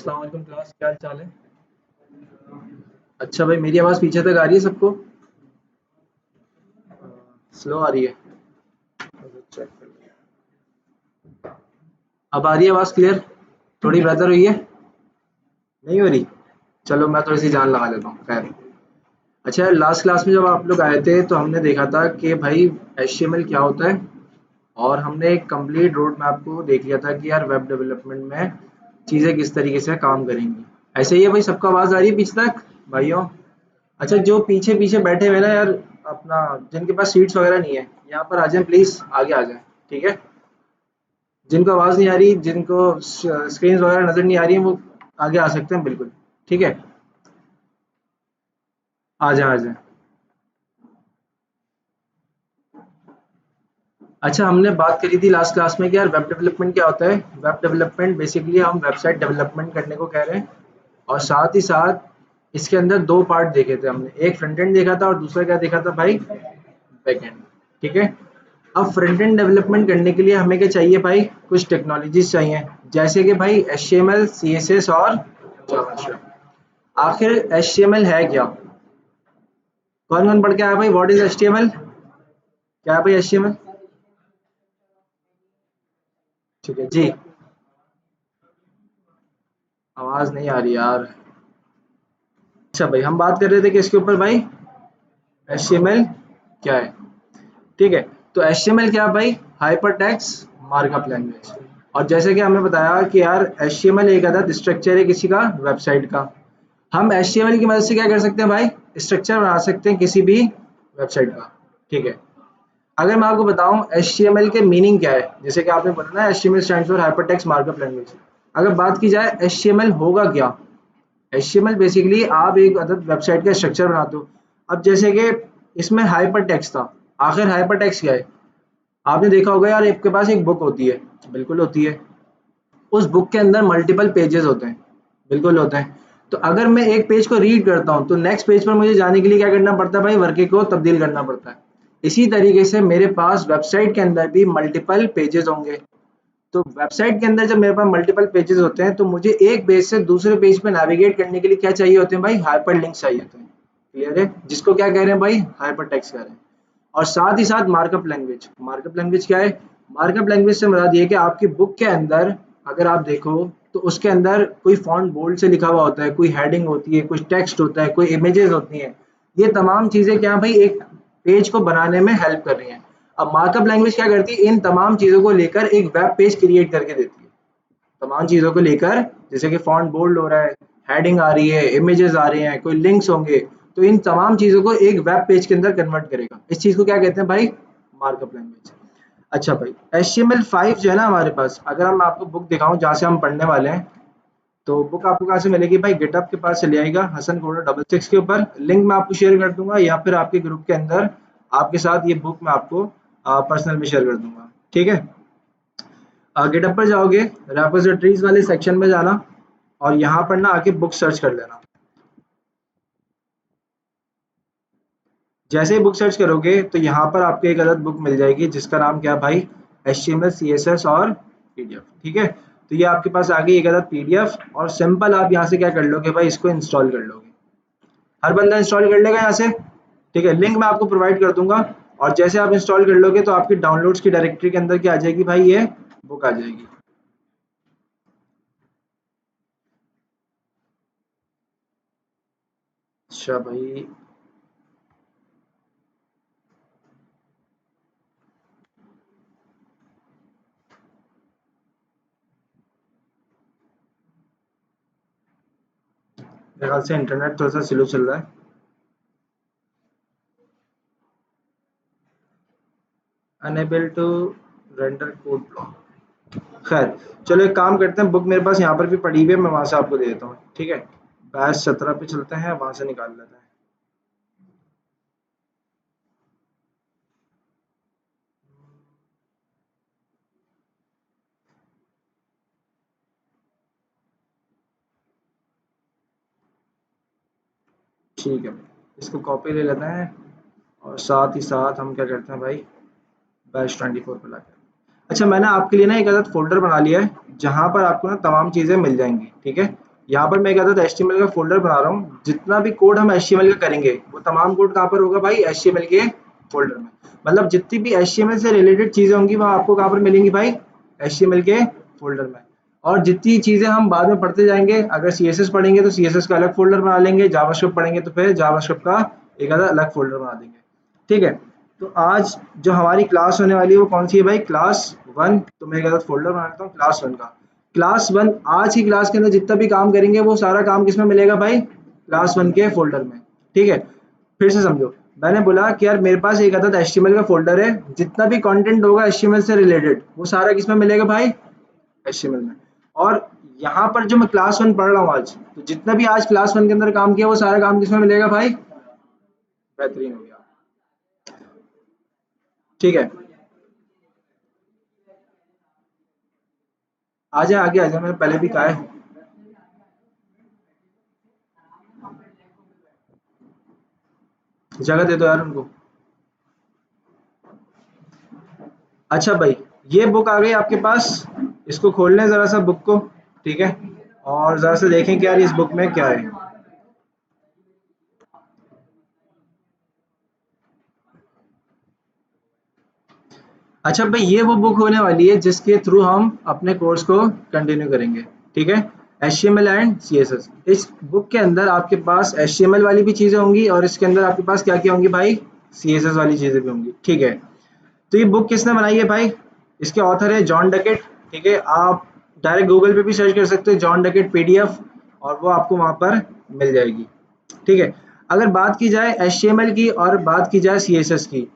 अस्सलाम वालेकुम क्लास, क्या हाल चाल है? अच्छा भाई, मेरी आवाज़ पीछे तक आ रही है सबको? स्लो आ रही है? चेक कर लिया। अब आ रही है आवाज़ क्लियर? थोड़ी बेहतर हुई है? नहीं हो रही? चलो मैं थोड़ी सी जान लगा लेता हूँ। खैर, अच्छा यार, लास्ट क्लास में जब आप लोग आए थे तो हमने देखा था कि भाई HTML क्या होता है, और हमने एक कंप्लीट रोड मैप को देख लिया था कि यार वेब डेवलपमेंट में चीज़ें किस तरीके से काम करेंगी। ऐसे ही है भाई, सबको आवाज़ आ रही है पीछे तक भाइयों? अच्छा, जो पीछे पीछे बैठे हुए ना यार, अपना जिनके पास सीट्स वगैरह नहीं है, यहाँ पर आ जाएं प्लीज, आगे आ जाएं। ठीक है? जिनको आवाज नहीं आ रही, जिनको स्क्रीन वगैरह नजर नहीं आ रही है, वो आगे आ सकते हैं बिल्कुल। ठीक है, आ जाए आ जाए। अच्छा, हमने बात करी थी लास्ट क्लास में कि यार वेब डेवलपमेंट क्या होता है। वेब डेवलपमेंट बेसिकली हम वेबसाइट डेवलपमेंट करने को कह रहे हैं, और साथ ही साथ इसके अंदर दो पार्ट देखे थे हमने, एक फ्रंट एंड देखा था और दूसरा क्या देखा था भाई, बैक एंड। ठीक है? अब फ्रंट एंड डेवलपमेंट करने के लिए हमें क्या चाहिए भाई, कुछ टेक्नोलॉजीज चाहिए, जैसे कि भाई HTML, CSS और जावास्क्रिप्ट। आखिर HTML है क्या? कौन कौन पढ़ के आया भाई, व्हाट इज HTML? क्या है भाई HTML? ठीक है जी। आवाज नहीं आ रही यार। अच्छा भाई, हम बात कर रहे थे कि इसके ऊपर भाई, HTML क्या है। ठीक है, तो HTML क्या है भाई, हाइपर टेक्स्ट मार्कअप लैंग्वेज। और जैसे कि हमें बताया कि यार HTML एक अदद स्ट्रक्चर है किसी का, वेबसाइट का। हम HTML की मदद से क्या कर सकते हैं भाई, स्ट्रक्चर बना सकते हैं किसी भी वेबसाइट का। ठीक है? अगर मैं आपको बताऊं HTML के मीनिंग क्या है, जैसे कि आपने पढ़ा ना, HTML stands for hypertext markup language. अगर बात की जाए HTML होगा क्या, HTML बेसिकली आप एक अदद वेबसाइट का स्ट्रक्चर बनाते हो। अब जैसे कि इसमें हाइपर टेक्स्ट था, आखिर हाइपर टेक्स्ट क्या है? आपने देखा होगा यार, आपके पास एक बुक होती है, बिल्कुल होती है। उस बुक के अंदर मल्टीपल पेजेस होते हैं, बिल्कुल होते हैं। तो अगर मैं एक पेज को रीड करता हूँ तो नेक्स्ट पेज पर मुझे जाने के लिए क्या करना पड़ता है भाई, वर्के को तब्दील करना पड़ता है। इसी तरीके से मेरे पास वेबसाइट के अंदर भी मल्टीपल पेजेस होंगे। तो वेबसाइट के अंदर जब मेरे पास मल्टीपल पेजेस होते हैं तो मुझे एक पेज से दूसरे पेज पे नेविगेट करने के लिए क्या चाहिए होते हैं भाई, हाइपर लिंक्स चाहिए होते हैं। क्लियर है? जिसको क्या कह रहे हैं भाई, हाइपर टेक्स्ट कह रहे हैं। और साथ ही साथ मार्कअप लैंग्वेज। मार्कअप लैंग्वेज क्या है? मार्कअप लैंग्वेज से मुराद ये है कि आपकी बुक के अंदर अगर आप देखो तो उसके अंदर कोई फॉन्ट बोल्ड से लिखा हुआ होता है, कोई हेडिंग होती है, कुछ टेक्स्ट होता है, कोई इमेजेस होती हैं। ये तमाम चीजें क्या भाई, एक पेज को बनाने में हेल्प कर रही हैं। अब मार्कअप लैंग्वेज क्या करती है, इन तमाम चीजों को लेकर एक वेब पेज क्रिएट करके देती है। तमाम चीज़ों को लेकर, जैसे कि फॉन्ट बोल्ड हो रहा है, हेडिंग आ रही है, इमेजेस आ रहे हैं, कोई लिंक्स होंगे, तो इन तमाम चीज़ों को एक वेब पेज के अंदर कन्वर्ट करेगा। इस चीज़ को क्या कहते हैं भाई, मार्कअप लैंग्वेज। अच्छा भाई, HTML5 जो है ना हमारे पास, अगर हम आपको बुक दिखाऊं जहाँ से हम पढ़ने वाले हैं, तो बुक आपको कहाँ से मिलेगी भाई, गिटअप के पास चले आएगा, हसन कोडर 66 के ऊपर। लिंक मैं आपको शेयर कर दूंगा, या फिर आपके ग्रुप के अंदर आपके साथ ये बुक मैं आपको पर्सनल में शेयर कर दूंगा। ठीक है? गिटअप पर जाओगे, रेपोजिटरीज वाले सेक्शन में जाना, और यहाँ पर ना आके बुक सर्च कर लेना। जैसे ही बुक सर्च करोगे तो यहाँ पर आपको एक अदद बुक मिल जाएगी जिसका नाम क्या है भाई, HTML, CSS और PDF। ठीक है? तो ये आपके पास आ गई एक अदद PDF, और सिंपल आप यहाँ से क्या कर लोगे भाई, इसको इंस्टॉल कर लोगे। हर बंदा इंस्टॉल कर लेगा यहाँ से? ठीक है, लिंक मैं आपको प्रोवाइड कर दूंगा। और जैसे आप इंस्टॉल कर लोगे तो आपकी डाउनलोड्स की डायरेक्टरी के अंदर क्या आ जाएगी भाई, ये बुक आ जाएगी। अच्छा भाई, मेरे ख्याल से इंटरनेट थोड़ा सा स्लो चल रहा है। Unable to render code block. खैर, चलो एक काम करते हैं, बुक मेरे पास यहाँ पर भी पड़ी हुई है, मैं वहां से आपको दे देता हूँ। ठीक है? बैच 17 पे चलते हैं, वहां से निकाल लेते हैं। ठीक है भाई, इसको कॉपी ले लेते हैं, और साथ ही साथ हम क्या करते हैं भाई, बैच 24 पे लाते हैं। अच्छा, मैंने आपके लिए ना एक अलग फोल्डर बना लिया है जहाँ पर आपको ना तमाम चीज़ें मिल जाएंगी। ठीक है? यहाँ पर मैं एक अदद HTML का फोल्डर बना रहा हूँ, जितना भी कोड हम HTML का करेंगे वो तमाम कोड कहाँ पर होगा भाई, HTML के फोल्डर में। मतलब जितनी भी HTML से रिलेटेड चीजें होंगी वो आपको कहाँ पर मिलेंगी भाई, HTML के फोल्डर में। और जितनी चीजें हम बाद में पढ़ते जाएंगे, अगर CSS पढ़ेंगे तो CSS का अलग फोल्डर बना लेंगे, जावास्क्रिप्ट पढ़ेंगे तो फिर जावास्क्रिप्ट का एक अलग फोल्डर बना देंगे। ठीक है, तो आज जो हमारी क्लास होने वाली है वो कौन सी है भाई, क्लास 1। तो मैं एक अलग फोल्डर बना लेता हूँ क्लास 1 का। क्लास 1 आज की क्लास के अंदर जितना भी काम करेंगे वो सारा काम किसमें मिलेगा भाई, क्लास 1 के फोल्डर में। ठीक है, फिर से समझो, मैंने बोला कि यार मेरे पास एक अदद HTML का फोल्डर है, जितना भी कंटेंट होगा HTML से रिलेटेड वो सारा किसमें मिलेगा भाई, HTML में। और यहाँ पर जो मैं क्लास 1 पढ़ रहा हूँ आज, तो जितना भी आज क्लास 1 के अंदर काम किया वो सारा काम किसमें मिलेगा भाई, बेहतरीन हो गया। ठीक है, आजा आगे आजा, मैंने पहले भी कहा है। जगह दे दो यार उनको। अच्छा भाई, ये बुक आ गई आपके पास, इसको खोल लें जरा सा बुक को। ठीक है, और जरा सा देखें कि यार इस बुक में क्या है। अच्छा भाई, ये वो बुक होने वाली है जिसके थ्रू हम अपने कोर्स को कंटिन्यू करेंगे। ठीक है, HTML एंड CSS। इस बुक के अंदर आपके पास HTML वाली भी चीजें होंगी और इसके अंदर आपके पास क्या क्या होंगी भाई, CSS वाली चीजें भी होंगी। ठीक है, तो ये बुक किसने बनाई है भाई, इसके ऑथर है जॉन डकेट। ठीक है, आप डायरेक्ट गूगल पे भी सर्च कर सकते हो जॉन डकेट PDF, और वो आपको वहां पर मिल जाएगी। ठीक है, अगर बात की जाए HTML की और बात की जाए CSS की,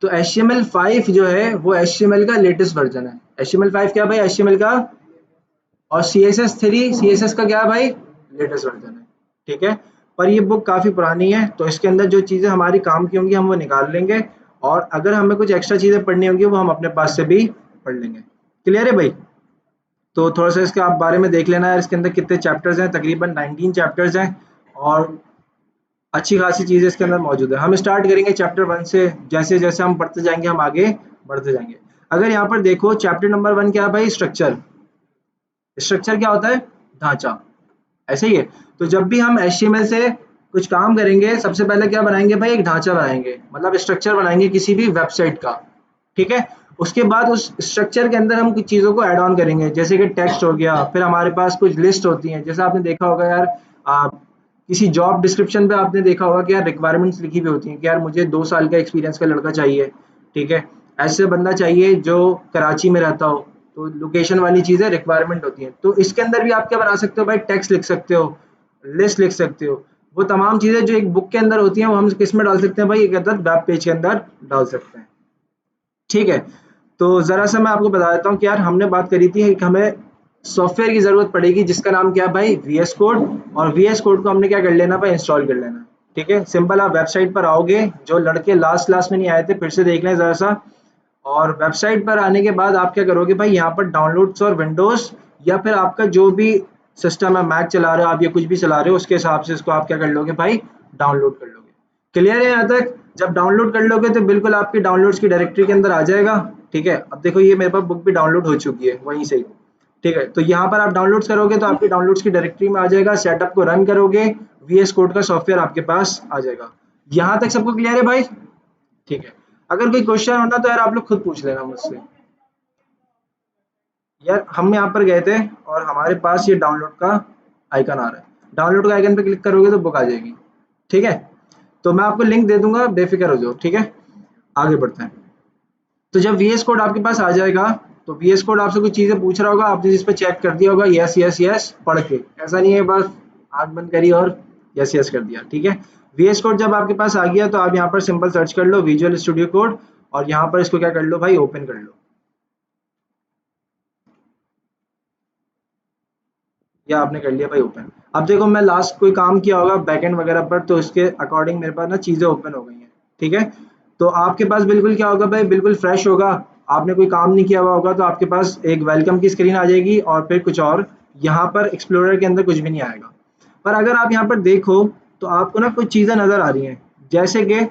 तो HTML5 जो है वो HTML का लेटेस्ट वर्जन है। HTML5 क्या भाई, HTML का। और CSS का क्या है भाई, लेटेस्ट वर्जन है। ठीक है, पर ये बुक काफ़ी पुरानी है, तो इसके अंदर जो चीज़ें हमारी काम की होंगी हम वो निकाल लेंगे, और अगर हमें कुछ एक्स्ट्रा चीज़ें पढ़नी होंगी वो हम अपने पास से भी पढ़ लेंगे। क्लियर है भाई, तो थोड़ा सा इसके आप बारे में देख लेना है, इसके अंदर कितने चैप्टर्स हैं, तकरीबन 19 चैप्टर्स हैं, और अच्छी खासी चीज़ें इसके अंदर मौजूद है। हम स्टार्ट करेंगे चैप्टर 1 से, जैसे जैसे हम पढ़ते जाएंगे हम आगे बढ़ते जाएंगे। अगर यहाँ पर देखो चैप्टर नंबर 1 क्या है भाई, स्ट्रक्चर। स्ट्रक्चर क्या होता है, ढांचा, ऐसे ही है। तो जब भी हम HTML से कुछ काम करेंगे सबसे पहले क्या बनाएंगे भाई, एक ढांचा बनाएंगे, मतलब स्ट्रक्चर बनाएंगे किसी भी वेबसाइट का। ठीक है, उसके बाद उस स्ट्रक्चर के अंदर हम कुछ चीज़ों को ऐड ऑन करेंगे, जैसे कि टेक्स्ट हो गया, फिर हमारे पास कुछ लिस्ट होती हैं, जैसे आपने देखा होगा यार, किसी जॉब डिस्क्रिप्शन पे आपने देखा होगा कि यार रिक्वायरमेंट्स लिखी हुई होती हैं कि यार मुझे 2 साल का एक्सपीरियंस का लड़का चाहिए। ठीक है, ऐसे बंदा चाहिए जो कराची में रहता हो, तो लोकेशन वाली चीज़ें रिक्वायरमेंट होती हैं। तो इसके अंदर भी आप क्या बना सकते हो भाई, टेक्स्ट लिख सकते हो, लिस्ट लिख सकते हो। वो तमाम चीज़ें जो एक बुक के अंदर होती हैं वो हम किस में डाल सकते हैं भाई, एक अदद वेब पेज के अंदर डाल सकते हैं। ठीक है, तो ज़रा सा मैं आपको बता देता हूँ कि यार हमने बात करी थी कि हमें सॉफ्टवेयर की ज़रूरत पड़ेगी जिसका नाम क्या है भाई, VS कोड। और VS कोड को हमने क्या कर लेना भाई, इंस्टॉल कर लेना। ठीक है, सिंपल, आप वेबसाइट पर आओगे, जो लड़के लास्ट क्लास में नहीं आए थे फिर से देख लें ज़रा सा। और वेबसाइट पर आने के बाद आप क्या करोगे भाई, यहाँ पर डाउनलोड्स और विंडोज़, या फिर आपका जो भी सिस्टम है, मैक चला रहे हो आप या कुछ भी चला रहे हो, उसके हिसाब से इसको आप क्या कर लोगे भाई, डाउनलोड कर लोगे। क्लियर है यहाँ तक, जब डाउनलोड कर लोगे तो बिल्कुल आपकी डाउनलोड्स की डायरेक्टरी के अंदर आ जाएगा। ठीक है, अब देखो ये मेरे पास बुक भी डाउनलोड हो चुकी है वहीं से ही। ठीक है, तो यहाँ पर आप डाउनलोड्स करोगे तो आपकी डाउनलोड्स की डायरेक्टरी में आ जाएगा, सेटअप को रन करोगे, VS कोड का सॉफ्टवेयर आपके पास आ जाएगा। यहाँ तक सबको क्लियर है भाई। ठीक है, अगर कोई क्वेश्चन होना तो यार आप लोग खुद पूछ लेना मुझसे। यार हम यहाँ पर गए थे और हमारे पास ये डाउनलोड का आइकन आ रहा है, डाउनलोड का आइकन पे क्लिक करोगे तो बुक आ जाएगी। ठीक है, तो मैं आपको लिंक दे दूंगा, बेफिक्र हो जाओ। ठीक है, आगे बढ़ते हैं। तो जब VS कोड आपके पास आ जाएगा, तो VS कोड आपसे कुछ चीज़ें पूछ रहा होगा, आपने जिस पे चेक कर दिया होगा यस यस यस पढ़ के, ऐसा नहीं है बस आंख बंद करी और यस यस कर दिया। ठीक है, VS कोड जब आपके पास आ गया तो आप यहाँ पर सिंपल सर्च कर लो विजुअल स्टूडियो कोड, और यहाँ पर इसको क्या कर लो भाई, ओपन कर लो। या आपने कर लिया भाई ओपन। अब देखो मैं लास्ट कोई काम किया होगा बैकएंड वगैरह पर, तो उसके अकॉर्डिंग मेरे पास ना चीज़ें ओपन हो गई हैं। ठीक है, तो आपके पास बिल्कुल क्या होगा भाई, बिल्कुल फ्रेश होगा, आपने कोई काम नहीं किया हुआ होगा, तो आपके पास एक वेलकम की स्क्रीन आ जाएगी और फिर कुछ और, यहाँ पर एक्सप्लोरर के अंदर कुछ भी नहीं आएगा। पर अगर आप यहाँ पर देखो तो आपको ना कुछ चीज़ें नज़र आ रही हैं, जैसे कि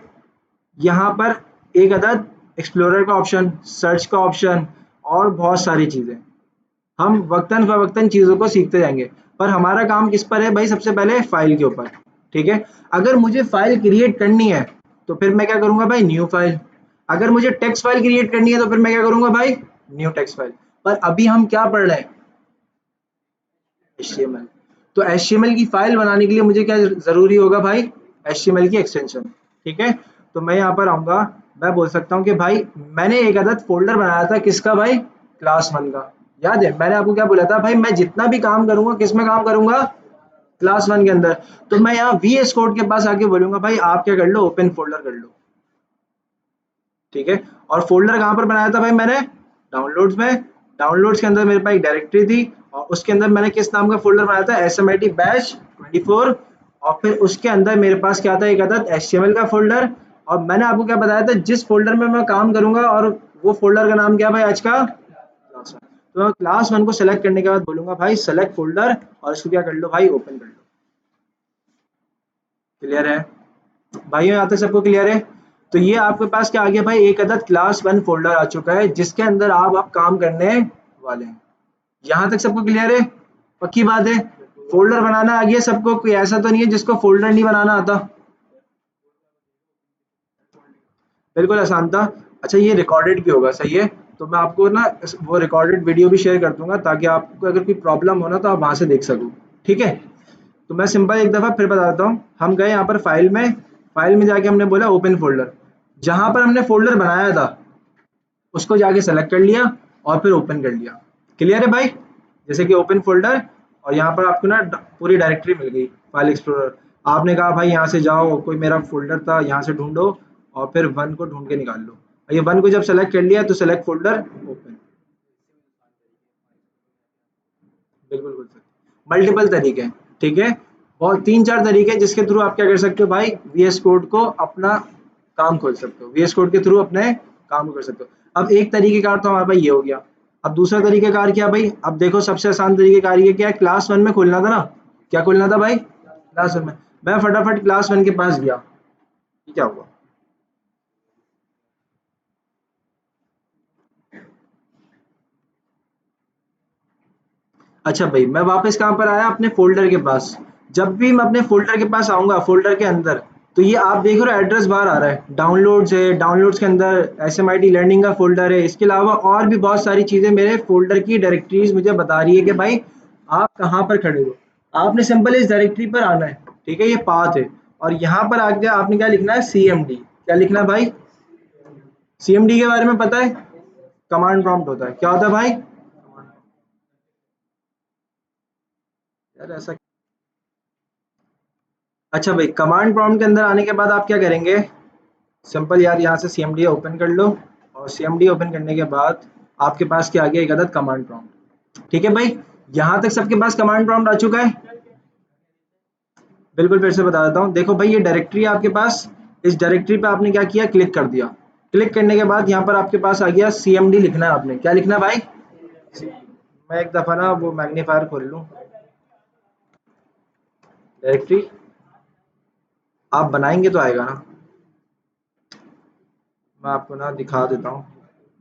यहाँ पर एक अदद एक्सप्लोरर का ऑप्शन, सर्च का ऑप्शन, और बहुत सारी चीज़ें। हम वक्तन फवक्तन चीज़ों को सीखते जाएंगे, पर हमारा काम किस पर है भाई? सबसे पहले फाइल के ऊपर। ठीक है, अगर मुझे फाइल क्रिएट करनी है तो फिर मैं क्या करूंगा भाई? New file. अगर मुझे टेक्स्ट फाइल क्रिएट करनी है तो फिर मैं क्या करूंगा भाई? New text file. पर अभी हम क्या पढ़ रहे हैं? HTML। तो HTML की फाइल बनाने के लिए मुझे क्या जरूरी होगा भाई? HTML की एक्सटेंशन। ठीक है, तो मैं यहाँ पर आऊंगा, मैं बोल सकता हूँ कि भाई मैंने एक अदद फोल्डर बनाया था, किसका भाई? क्लास 1 का। याद है मैंने आपको क्या बोला था भाई? मैं जितना भी काम करूंगा किस में काम करूंगा? क्लास 1 के अंदर। तो मैं यहाँ VS कोड के पास आके बोलूंगा भाई आप क्या कर लो? ओपन फोल्डर कर लो। ठीक है, और फोल्डर कहाँ पर बनाया था भाई मैंने? डाउनलोड्स में। डाउनलोड्स के अंदर मेरे पास एक डायरेक्टरी थी और उसके अंदर मैंने किस नाम का फोल्डर बनाया था? SMIT batch 24। और फिर उसके अंदर मेरे पास क्या था? एक अदद HTML का फोल्डर। और मैंने आपको क्या बताया था? जिस फोल्डर में मैं काम करूंगा, और वो फोल्डर का नाम क्या भाई आज का? क्लास 1। तो मैं क्लास 1 को सेलेक्ट करने के बाद बोलूंगा भाई सेलेक्ट फोल्डर, और इसको क्या कर लो भाई? ओपन कर लो। क्लियर है भाइयों? यहाँ तक सबको क्लियर है? तो ये आपके पास क्या आ गया भाई? एक अदद क्लास 1 फोल्डर आ चुका है जिसके अंदर आप काम करने वाले हैं। यहाँ तक सबको क्लियर है? पक्की बात है? फोल्डर बनाना आ गया सबको? कोई ऐसा तो नहीं है जिसको फोल्डर नहीं बनाना आता? बिल्कुल आसान था। अच्छा, ये रिकॉर्डेड भी होगा, सही है? तो मैं आपको ना वो रिकॉर्डेड वीडियो भी शेयर कर दूंगा ताकि आपको अगर कोई प्रॉब्लम हो ना तो आप वहां से देख सको। ठीक है, तो मैं सिंपल एक दफ़ा फिर बता देता हूँ। हम गए यहाँ पर फाइल में, फाइल में जाके हमने बोला ओपन फोल्डर। जहाँ पर हमने फोल्डर बनाया था उसको जाके सेलेक्ट कर लिया और फिर ओपन कर लिया। क्लियर है भाई? जैसे कि ओपन फोल्डर, और यहाँ पर आपको ना पूरी डायरेक्टरी मिल गई, फाइल एक्सप्लोरर। आपने कहा भाई यहाँ से जाओ, कोई मेरा फोल्डर था यहाँ से ढूंढो, और फिर 1 को ढूंढ के निकाल लो। ये 1 को जब सेलेक्ट कर लिया तो सेलेक्ट फोल्डर, ओपन। बिल्कुल खुल सकते, मल्टीपल तरीके हैं। ठीक है, बहुत 3-4 तरीके हैं जिसके थ्रू आप क्या कर सकते हो भाई? VS कोड को अपना काम खोल सकते हो, VS कोड के थ्रू अपने काम कर सकते हो। अब एक तरीकेकार तो हमारे पास ये हो गया। अब दूसरा तरीकेकार क्या भाई? अब देखो सबसे आसान तरीकेकार ये क्या है? क्लास 1 में खोलना था ना। क्या खोलना था भाई? क्लास 1 में। मैं फटाफट क्लास 1 के पास गया, ये क्या हुआ? अच्छा भाई, मैं वापस कहाँ पर आया? अपने फ़ोल्डर के पास। जब भी मैं अपने फ़ोल्डर के पास आऊँगा, फ़ोल्डर के अंदर, तो ये आप देख रहे हो एड्रेस बार आ रहा है, डाउनलोड्स है, डाउनलोड्स के अंदर SMIT लर्निंग का फ़ोल्डर है। इसके अलावा और भी बहुत सारी चीज़ें मेरे फ़ोल्डर की डायरेक्टरीज़ मुझे बता रही है कि भाई आप कहाँ पर खड़े हो। आपने सिंपल इस डायरेक्टरी पर आना है, ठीक है? ये पाथ है, और यहाँ पर आके आपने क्या लिखना है? CMD। क्या लिखना है भाई? CMD के बारे में पता है? कमांड प्रॉम्प्ट होता है। क्या होता है भाई? यार ऐसा। अच्छा भाई, कमांड प्रॉम्प्ट के अंदर आने के बाद आप क्या करेंगे? सिंपल यार, यहाँ से CMD ओपन कर लो, और CMD ओपन करने के बाद आपके पास क्या आ गया? एक अदद कमांड प्रॉम्प्ट। ठीक है भाई, यहाँ तक सबके पास कमांड प्रॉम्प्ट आ चुका है? बिल्कुल, फिर से बता देता हूँ। देखो भाई, ये डायरेक्टरी है आपके पास। इस डायरेक्टरी पे आपने क्या किया? क्लिक कर दिया। क्लिक करने के बाद यहाँ पर आपके पास आ गया CMD लिखना है आपने। क्या लिखना है भाई? मैं एक दफ़ा ना वो मैग्नीफायर खोल लूँ, डायरेक्टरी आप बनाएंगे तो आएगा ना। मैं आपको ना दिखा देता हूँ।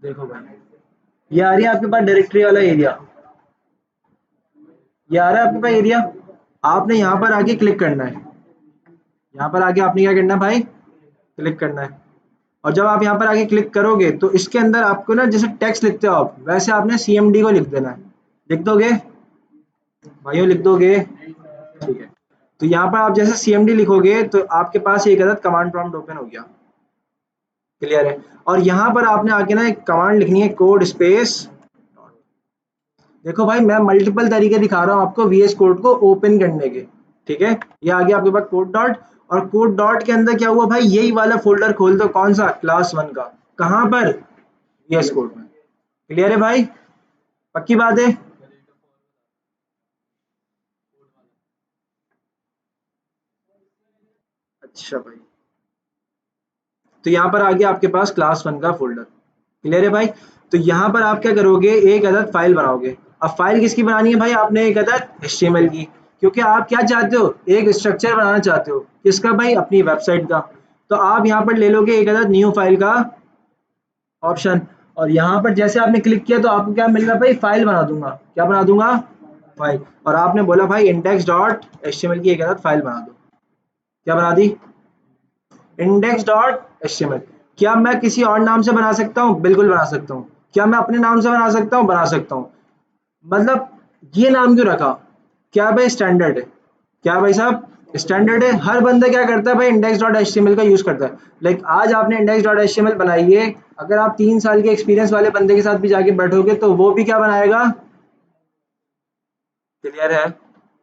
देखो भाई, ये आ रही है आपके पास डायरेक्टरी वाला एरिया, ये आ रहा है आपके पास एरिया। आपने यहाँ पर आके क्लिक करना है। यहाँ पर आके आपने क्या करना है भाई? क्लिक करना है। और जब आप यहाँ पर आके क्लिक करोगे तो इसके अंदर आपको ना जैसे टेक्स्ट लिखते हो आप, वैसे आपने CMD को लिख देना है। लिख दोगे भाइयों? लिख दोगे? ठीक है, तो यहाँ पर आप जैसे CMD लिखोगे तो आपके पास एक अदद कमांड प्रॉम्प्ट ओपन हो गया। क्लियर है? और यहाँ पर आपने आके ना एक कमांड लिखनी है, कोड स्पेस। देखो भाई, मैं मल्टीपल तरीके दिखा रहा हूँ आपको VS कोड को ओपन करने के। ठीक है, ये आ गया आपके पास कोड डॉट। और कोड डॉट के अंदर क्या हुआ भाई? यही वाला फोल्डर खोल दो। कौन सा? क्लास 1 का। कहाँ पर? VS कोड में। क्लियर है भाई? पक्की बात है? अच्छा भाई, तो यहाँ पर आ गया आपके पास क्लास 1 का फोल्डर। क्लियर है भाई? तो यहाँ पर आप क्या करोगे? एक अदद फाइल बनाओगे। अब फाइल किसकी बनानी है भाई? आपने एक अदद HTML की, क्योंकि आप क्या चाहते हो? एक स्ट्रक्चर बनाना चाहते हो। किसका भाई? अपनी वेबसाइट का। तो आप यहाँ पर ले लोगे एक अदद न्यू फाइल का ऑप्शन, और यहाँ पर जैसे आपने क्लिक किया तो आपको क्या मिल रहा है भाई, फाइल बना दूंगा। क्या बना दूंगा? फाइल। और आपने बोला भाई इंडेक्स डॉट एचटीएमएल की एक आदत फाइल बना दो। क्या बना दी? Index dot HTML. क्या मैं किसी और नाम से बना सकता हूँ? बिल्कुल बना सकता हूँ। क्या मैं अपने नाम से बना सकता हूँ? बना सकता हूँ। मतलब ये नाम क्यों रखा? क्या भाई? स्टैंडर्ड है। क्या भाई साहब? स्टैंडर्ड है। हर बंदा क्या करता है भाई, इंडेक्स डॉट एचटीएमएल का यूज करता है। लाइक आज आपने इंडेक्स डॉट एचटीएमएल बनाई है, अगर आप 3 साल के एक्सपीरियंस वाले बंदे के साथ भी जाके बैठोगे तो वो भी क्या बनाएगा? क्लियर है?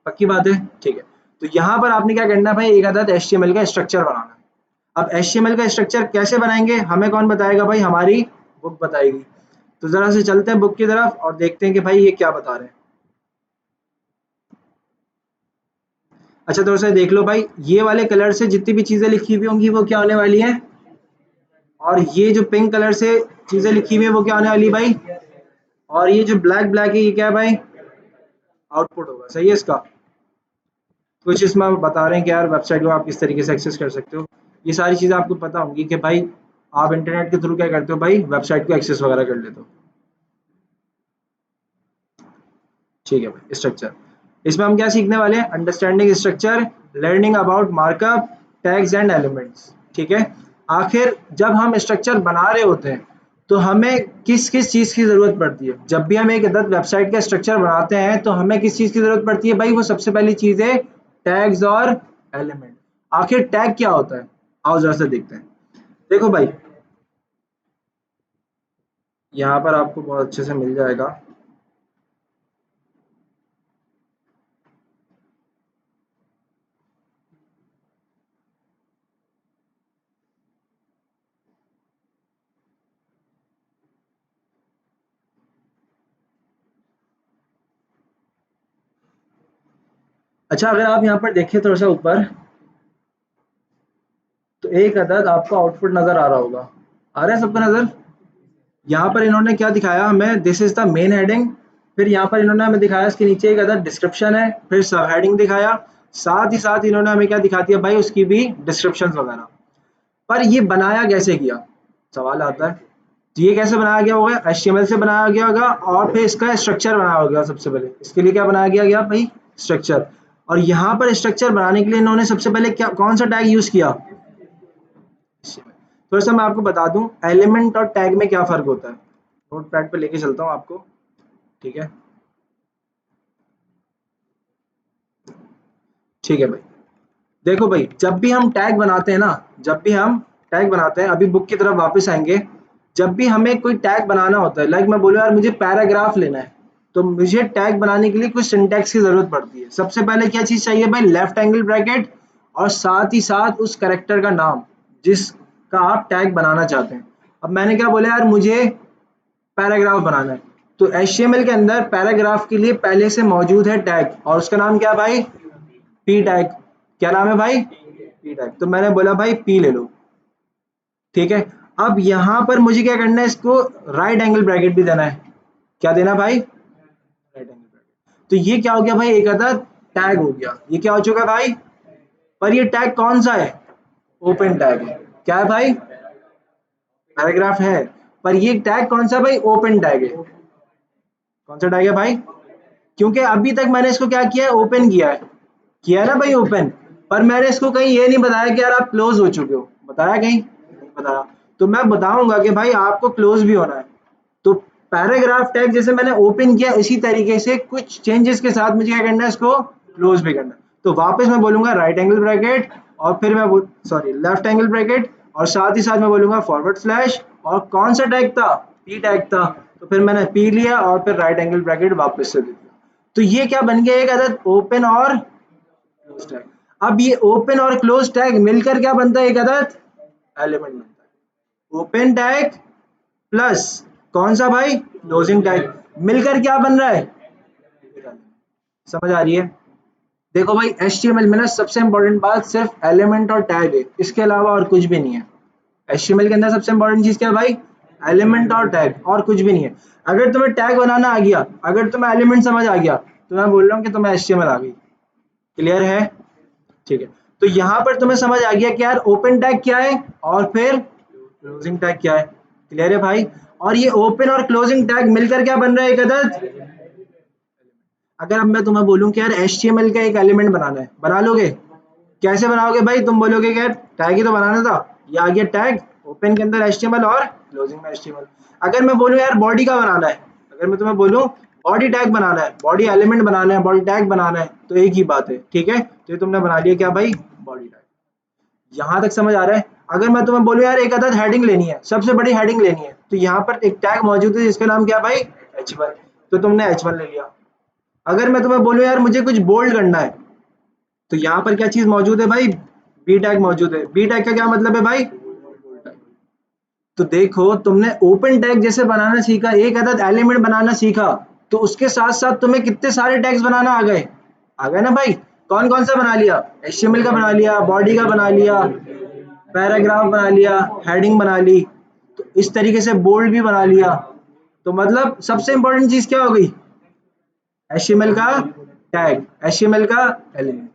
पक्की बात है? ठीक है। तो यहाँ पर आपने क्या करना है भाई, एक आदत एचटीएमएल का स्ट्रक्चर बनाना है। अब एचटीएमएल का स्ट्रक्चर कैसे बनाएंगे हमें कौन बताएगा भाई? हमारी बुक बताएगी। तो जरा से चलते हैं बुक की तरफ और देखते हैं कि भाई ये क्या बता रहे हैं। अच्छा थोड़ा सा देख लो भाई, ये वाले कलर से जितनी भी चीजें लिखी हुई होंगी वो क्या होने वाली है, और ये जो पिंक कलर से चीजें लिखी हुई है वो क्या होने वाली है भाई, और ये जो ब्लैक ब्लैक है ये क्या है भाई? आउटपुट होगा। सही है इसका? कुछ इसमें बता रहे हैं कि यार वेबसाइट को आप किस तरीके से एक्सेस कर सकते हो। ये सारी चीजें आपको पता होंगी कि भाई आप इंटरनेट के थ्रू क्या करते हो भाई, वेबसाइट को एक्सेस वगैरह कर लेते हो। ठीक है भाई। स्ट्रक्चर, इसमें हम क्या सीखने वाले हैं? Understanding structure, learning about markup, tags and elements. ठीक है। आखिर जब हम स्ट्रक्चर बना रहे होते हैं तो हमें किस किस चीज़ की ज़रूरत पड़ती है? जब भी हम एक अदद वेबसाइट का स्ट्रक्चर बनाते हैं तो हमें किस चीज़ की ज़रूरत पड़ती है भाई? वो सबसे पहली चीज़ है टैग्स और एलिमेंट। आखिर टैग क्या होता है? आओ जरा से देखते हैं। देखो भाई, यहाँ पर आपको बहुत अच्छे से मिल जाएगा। अच्छा अगर आप यहाँ पर देखिए थोड़ा सा ऊपर, तो एक अदद आपको आउटपुट नजर आ रहा होगा। आ रहा है सबको नजर? यहाँ पर इन्होंने क्या दिखाया हमें, this is the main heading. फिर यहाँ पर इन्होंने हमें दिखाया इसके नीचे एक अदद डिस्क्रिप्शन है, फिर सब हेडिंग दिखाया, साथ ही साथ इन्होंने हमें क्या दिखा दिया भाई, उसकी भी डिस्क्रिप्शन वगैरह। पर ये बनाया कैसे गया? सवाल आता है। तो ये कैसे बनाया गया होगा? HTML से बनाया गया होगा और फिर इसका स्ट्रक्चर बनाया होगा। सबसे पहले इसके लिए क्या बनाया गया गया भाई? स्ट्रक्चर। और यहाँ पर स्ट्रक्चर बनाने के लिए इन्होंने सबसे पहले क्या, कौन सा टैग यूज किया? थोड़ा सा मैं आपको बता दूं एलिमेंट और टैग में क्या फर्क होता है। नोट पैड पे लेके चलता हूँ आपको। ठीक है। ठीक है भाई। देखो भाई, जब भी हम टैग बनाते हैं ना, जब भी हम टैग बनाते हैं, अभी बुक की तरफ वापस आएंगे। जब भी हमें कोई टैग बनाना होता है, लाइक मैं बोलूँ यार मुझे पैराग्राफ लेना है, तो मुझे टैग बनाने के लिए कुछ सिंटैक्स की जरूरत पड़ती है। सबसे पहले क्या चीज चाहिए भाई? लेफ्ट एंगल ब्रैकेट, और साथ ही साथ उस कैरेक्टर का नाम जिसका आप टैग बनाना चाहते हैं। अब मैंने क्या बोला यार, मुझे पैराग्राफ बनाना है, तो HTML के अंदर पैराग्राफ के लिए पहले से मौजूद है टैग, और उसका नाम क्या है भाई? P tag. क्या नाम है भाई? P tag. तो मैंने बोला भाई पी ले लो। ठीक है। अब यहाँ पर मुझे क्या करना है, इसको राइट एंगल ब्रैकेट भी देना है। क्या देना भाई? Right angle bracket. तो ये क्या हो गया भाई? एक अदद टैग हो गया। ये क्या हो चुका भाई? पर ये टैग कौन सा है? ओपन टैग है। क्या है भाई? पैराग्राफ है, पर ये टैग कौन सा भाई? ओपन टैग है। कौन सा टैग है भाई? क्योंकि अभी तक मैंने इसको क्या किया है? ओपन किया है। किया है ना भाई ओपन। पर मैंने इसको कहीं ये नहीं बताया कि यार आप क्लोज हो चुके हो। बताया कहीं? नहीं बताया। तो मैं बताऊंगा कि भाई आपको क्लोज भी होना है। तो पैराग्राफ टैग जैसे मैंने ओपन किया, इसी तरीके से कुछ चेंजेस के साथ मुझे क्या करना है? इसको क्लोज भी करना है। तो वापस मैं बोलूंगा राइट एंगल ब्रैकेट, और फिर मैं सॉरी लेफ्ट एंगल ब्रैकेट, और साथ ही साथ मैं बोलूंगा फॉरवर्ड स्लैश, और कौन सा टैग था? पी टैग था। तो फिर मैंने पी लिया और फिर राइट एंगल ब्रैकेट वापस से दे दिया। तो ये क्या बन गया? एक अदद ओपन और क्लोज टैग। अब ये ओपन और क्लोज टैग मिलकर क्या बनता है? एक अदद एलिमेंट बनता है। ओपन टैग प्लस कौन सा भाई? क्लोजिंग टैग, मिलकर क्या बन रहा है? समझ आ रही है? देखो भाई HTML में ना सबसे इंपॉर्टेंट बात सिर्फ एलिमेंट और टैग है, इसके अलावा और कुछ भी नहीं है। HTML के अंदर सबसे इंपॉर्टेंट चीज क्या है भाई? एलिमेंट और टैग, और कुछ भी नहीं है। अगर तुम्हें टैग बनाना आ गया, अगर तुम्हें एलिमेंट समझ आ गया, तो मैं बोल रहा हूँ कि तुम्हें HTML आ गई। क्लियर है? ठीक है। तो यहाँ पर तुम्हें समझ आ गया कि यार ओपन टैग क्या है और फिर क्लोजिंग टैग क्या है। क्लियर है भाई? और ये ओपन और क्लोजिंग टैग मिलकर क्या बन रहा है, एक अदद। अगर अब मैं तुम्हें बोलूं कि यार HTML का एक एलिमेंट बनाना है, बना लोगे? कैसे बनाओगे भाई? तुम बोलोगे कि यार टैग ही तो बनाना था, ये आ गया टैग, ओपन के अंदर HTML और क्लोजिंग में HTML। अगर मैं बोलूं यार बॉडी का बनाना है, अगर मैं तुम्हें बोलूं बॉडी टैग बनाना है, बॉडी एलिमेंट बनाना है, बॉडी टैग बनाना है, तो एक ही बात है, ठीक है। तो ये तुमने बना लिया क्या भाई, बॉडी टैग। यहाँ तक समझ आ रहा है? अगर मैं तुम्हें बोलूं यार एक अदद हेडिंग लेनी है, सबसे बड़ी हेडिंग लेनी है, तो यहाँ पर एक टैग मौजूद है जिसका नाम क्या है भाई, H1, तो तुमने H1 ले लिया। अगर मैं तुम्हें बोलूं यार मुझे कुछ बोल्ड करना है, तो यहाँ पर क्या चीज मौजूद है भाई, बी टैग मौजूद है। बी टैग का क्या मतलब है भाई, तो देखो तुमने ओपन टैग जैसे बनाना सीखा, एक अदद एलिमेंट बनाना सीखा, तो उसके साथ साथ तुम्हें कितने सारे टैग्स बनाना आ गए ना भाई। कौन कौन सा बना लिया, HTML का बना लिया, बॉडी का बना लिया, पैराग्राफ बना लिया, हेडिंग बना ली, तो इस तरीके से बोल्ड भी बना लिया। तो मतलब सबसे इंपॉर्टेंट चीज क्या हो गई, HTML का टैग, HTML का एलिमेंट।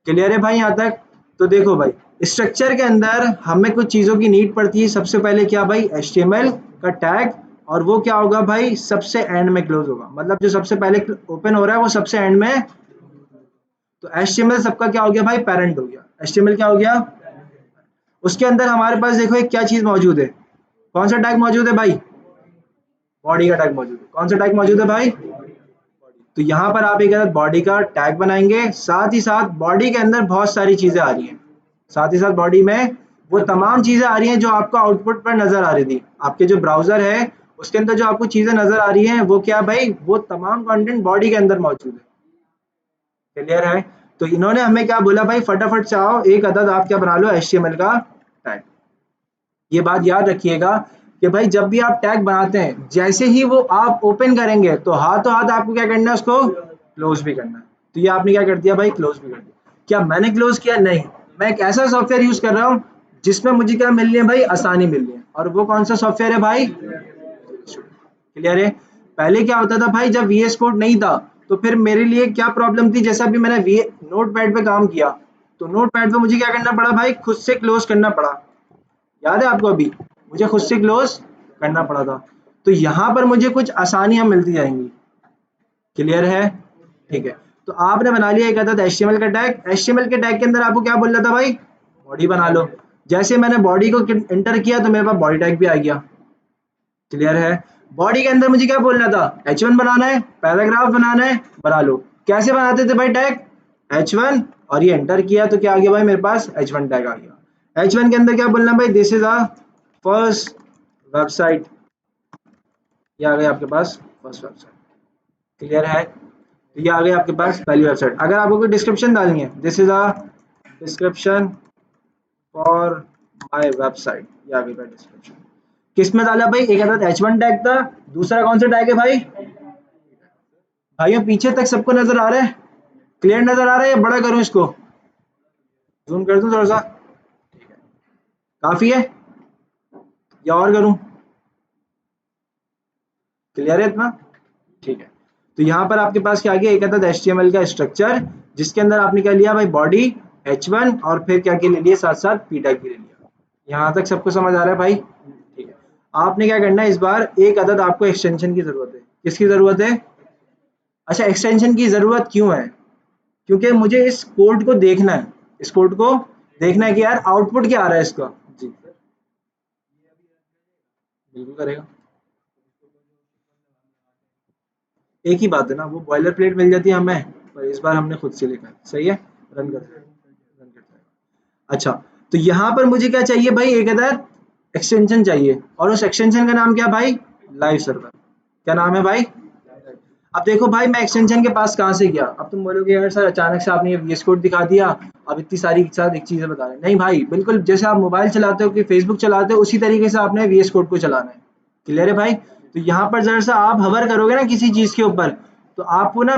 क्लियर है भाई यहाँ तक? तो देखो भाई, स्ट्रक्चर के अंदर हमें कुछ चीजों की नीड पड़ती है। सबसे पहले क्या भाई, HTML का टैग, और वो क्या होगा भाई, सबसे एंड में क्लोज होगा, मतलब जो सबसे पहले ओपन हो रहा है वो सबसे एंड में। तो HTML सबका क्या हो गया भाई, पेरेंट हो गया। HTML क्या हो गया, उसके अंदर हमारे पास देखो एक क्या चीज मौजूद है, कौन सा टैग मौजूद है भाई, बॉडी का टैग मौजूद है। कौन सा टैग मौजूद है भाई, तो यहाँ पर आप एक बॉडी का टैग बनाएंगे। साथ ही साथ बॉडी के अंदर बहुत सारी चीजें आ रही हैं, साथ ही साथ बॉडी में वो तमाम चीजें आ रही हैं जो आपको आउटपुट पर नजर आ रही थी। आपके जो ब्राउजर है उसके अंदर जो आपको चीजें नजर आ रही हैं वो क्या भाई, वो तमाम कंटेंट बॉडी के अंदर मौजूद है। क्लियर है? तो इन्होंने हमें क्या बोला भाई, फटाफट चाहो एक अदद आप क्या बना लो, HTML का टैग। ये बात याद रखिएगा कि भाई जब भी आप टैग बनाते हैं, जैसे ही वो आप ओपन करेंगे तो हाथों हाथ आपको क्या करना है, उसको क्लोज भी करना है। तो ये आपने क्या कर दिया भाई, क्लोज भी कर दिया। क्या मैंने क्लोज किया? नहीं, मैं एक ऐसा सॉफ्टवेयर यूज कर रहा हूँ जिसमें मुझे क्या मिल रही है भाई, आसानी मिल रही है। और वो कौन सा सॉफ्टवेयर है भाई, क्लियर है? पहले क्या होता था भाई, जब VS कोड नहीं था तो फिर मेरे लिए क्या प्रॉब्लम थी, जैसा भी मैंने नोट पैड पे काम किया, तो नोट पैड पे मुझे क्या करना पड़ा भाई, खुद से क्लोज करना पड़ा। याद है आपको? अभी मुझे खुद से क्लोज करना पड़ा था। तो यहाँ पर मुझे कुछ आसानियां मिलती जाएंगी। क्लियर है? ठीक है। तो आपने बना लिया एक अदद HTML का टैग। HTML के टैग के अंदर आपको क्या बोल रहा था भाई, बॉडी बना लो। जैसे मैंने बॉडी को इंटर किया तो मेरे पास बॉडी टैग भी आ गया। क्लियर है? बॉडी के अंदर मुझे क्या बोलना था, H1 बनाना है, पैराग्राफ बनाना है, बना लो। कैसे बनाते थे भाई टैग, H1, और ये एंटर किया तो क्या आ गया भाई, मेरे पास H1 टैग आ गया। H1 के अंदर क्या बोलना भाई, this is a first website, ये आ गया आपके पास फर्स्ट वेबसाइट। क्लियर है? तो ये आ गई आपके पास पहली वेबसाइट। अगर आपको कोई डिस्क्रिप्शन डालनी है, this is a description for my website, ये आ गई भाई डिस्क्रिप्शन। किस में डाला भाई, एक अदद H1 टैग था, दूसरा कौन सा टैग है भाई, भाइयों पीछे तक सबको नजर आ रहा है, क्लियर नजर आ रहा है? या बड़ा करूं इसको, जूम कर दूं थोड़ा सा, काफी है या और करूं, क्लियर है इतना? ठीक है। तो यहाँ पर आपके पास क्या आ गया, एक अदद HTML का स्ट्रक्चर, जिसके अंदर आपने क्या लिया भाई, बॉडी, H1, और फिर क्या ले लिए, साथ साथ पी टैग भी ले लिया। यहाँ तक सबको समझ आ रहा है भाई? ठीक है। आपने क्या करना है, इस बार एक अदद आपको एक्सटेंशन की जरूरत है। किसकी जरूरत है? अच्छा, एक्सटेंशन की जरूरत क्यों है? क्योंकि मुझे इस कोड को देखना है, इस कोड को देखना है कि यार आउटपुट क्या आ रहा है इसका। जी बिल्कुल करेगा। एक ही बात है ना, वो बॉयलर प्लेट मिल जाती है हमें, पर इस बार हमने खुद से लिखा है। सही है, रन करते हैं, रन करते हैं। अच्छा, तो यहाँ पर मुझे क्या चाहिए भाई, एक अदर एक्सटेंशन चाहिए, और उस एक्सटेंशन का नाम क्या भाई, लाइव सर्वर। क्या नाम है भाई? अब देखो भाई, मैं एक्सटेंशन के पास कहाँ से गया? अब तुम बोलोगे यार सर अचानक से आपने ये VS कोड दिखा दिया, अब इतनी सारी एक साथ एक चीजें बता रहे हैं। नहीं भाई, बिल्कुल जैसे आप मोबाइल चलाते हो कि फेसबुक चलाते हो, उसी तरीके से आपने VS कोड को चलाना है। क्लियर है भाई? तो यहाँ पर जरा सा आप हवर करोगे ना किसी चीज के ऊपर, तो आपको ना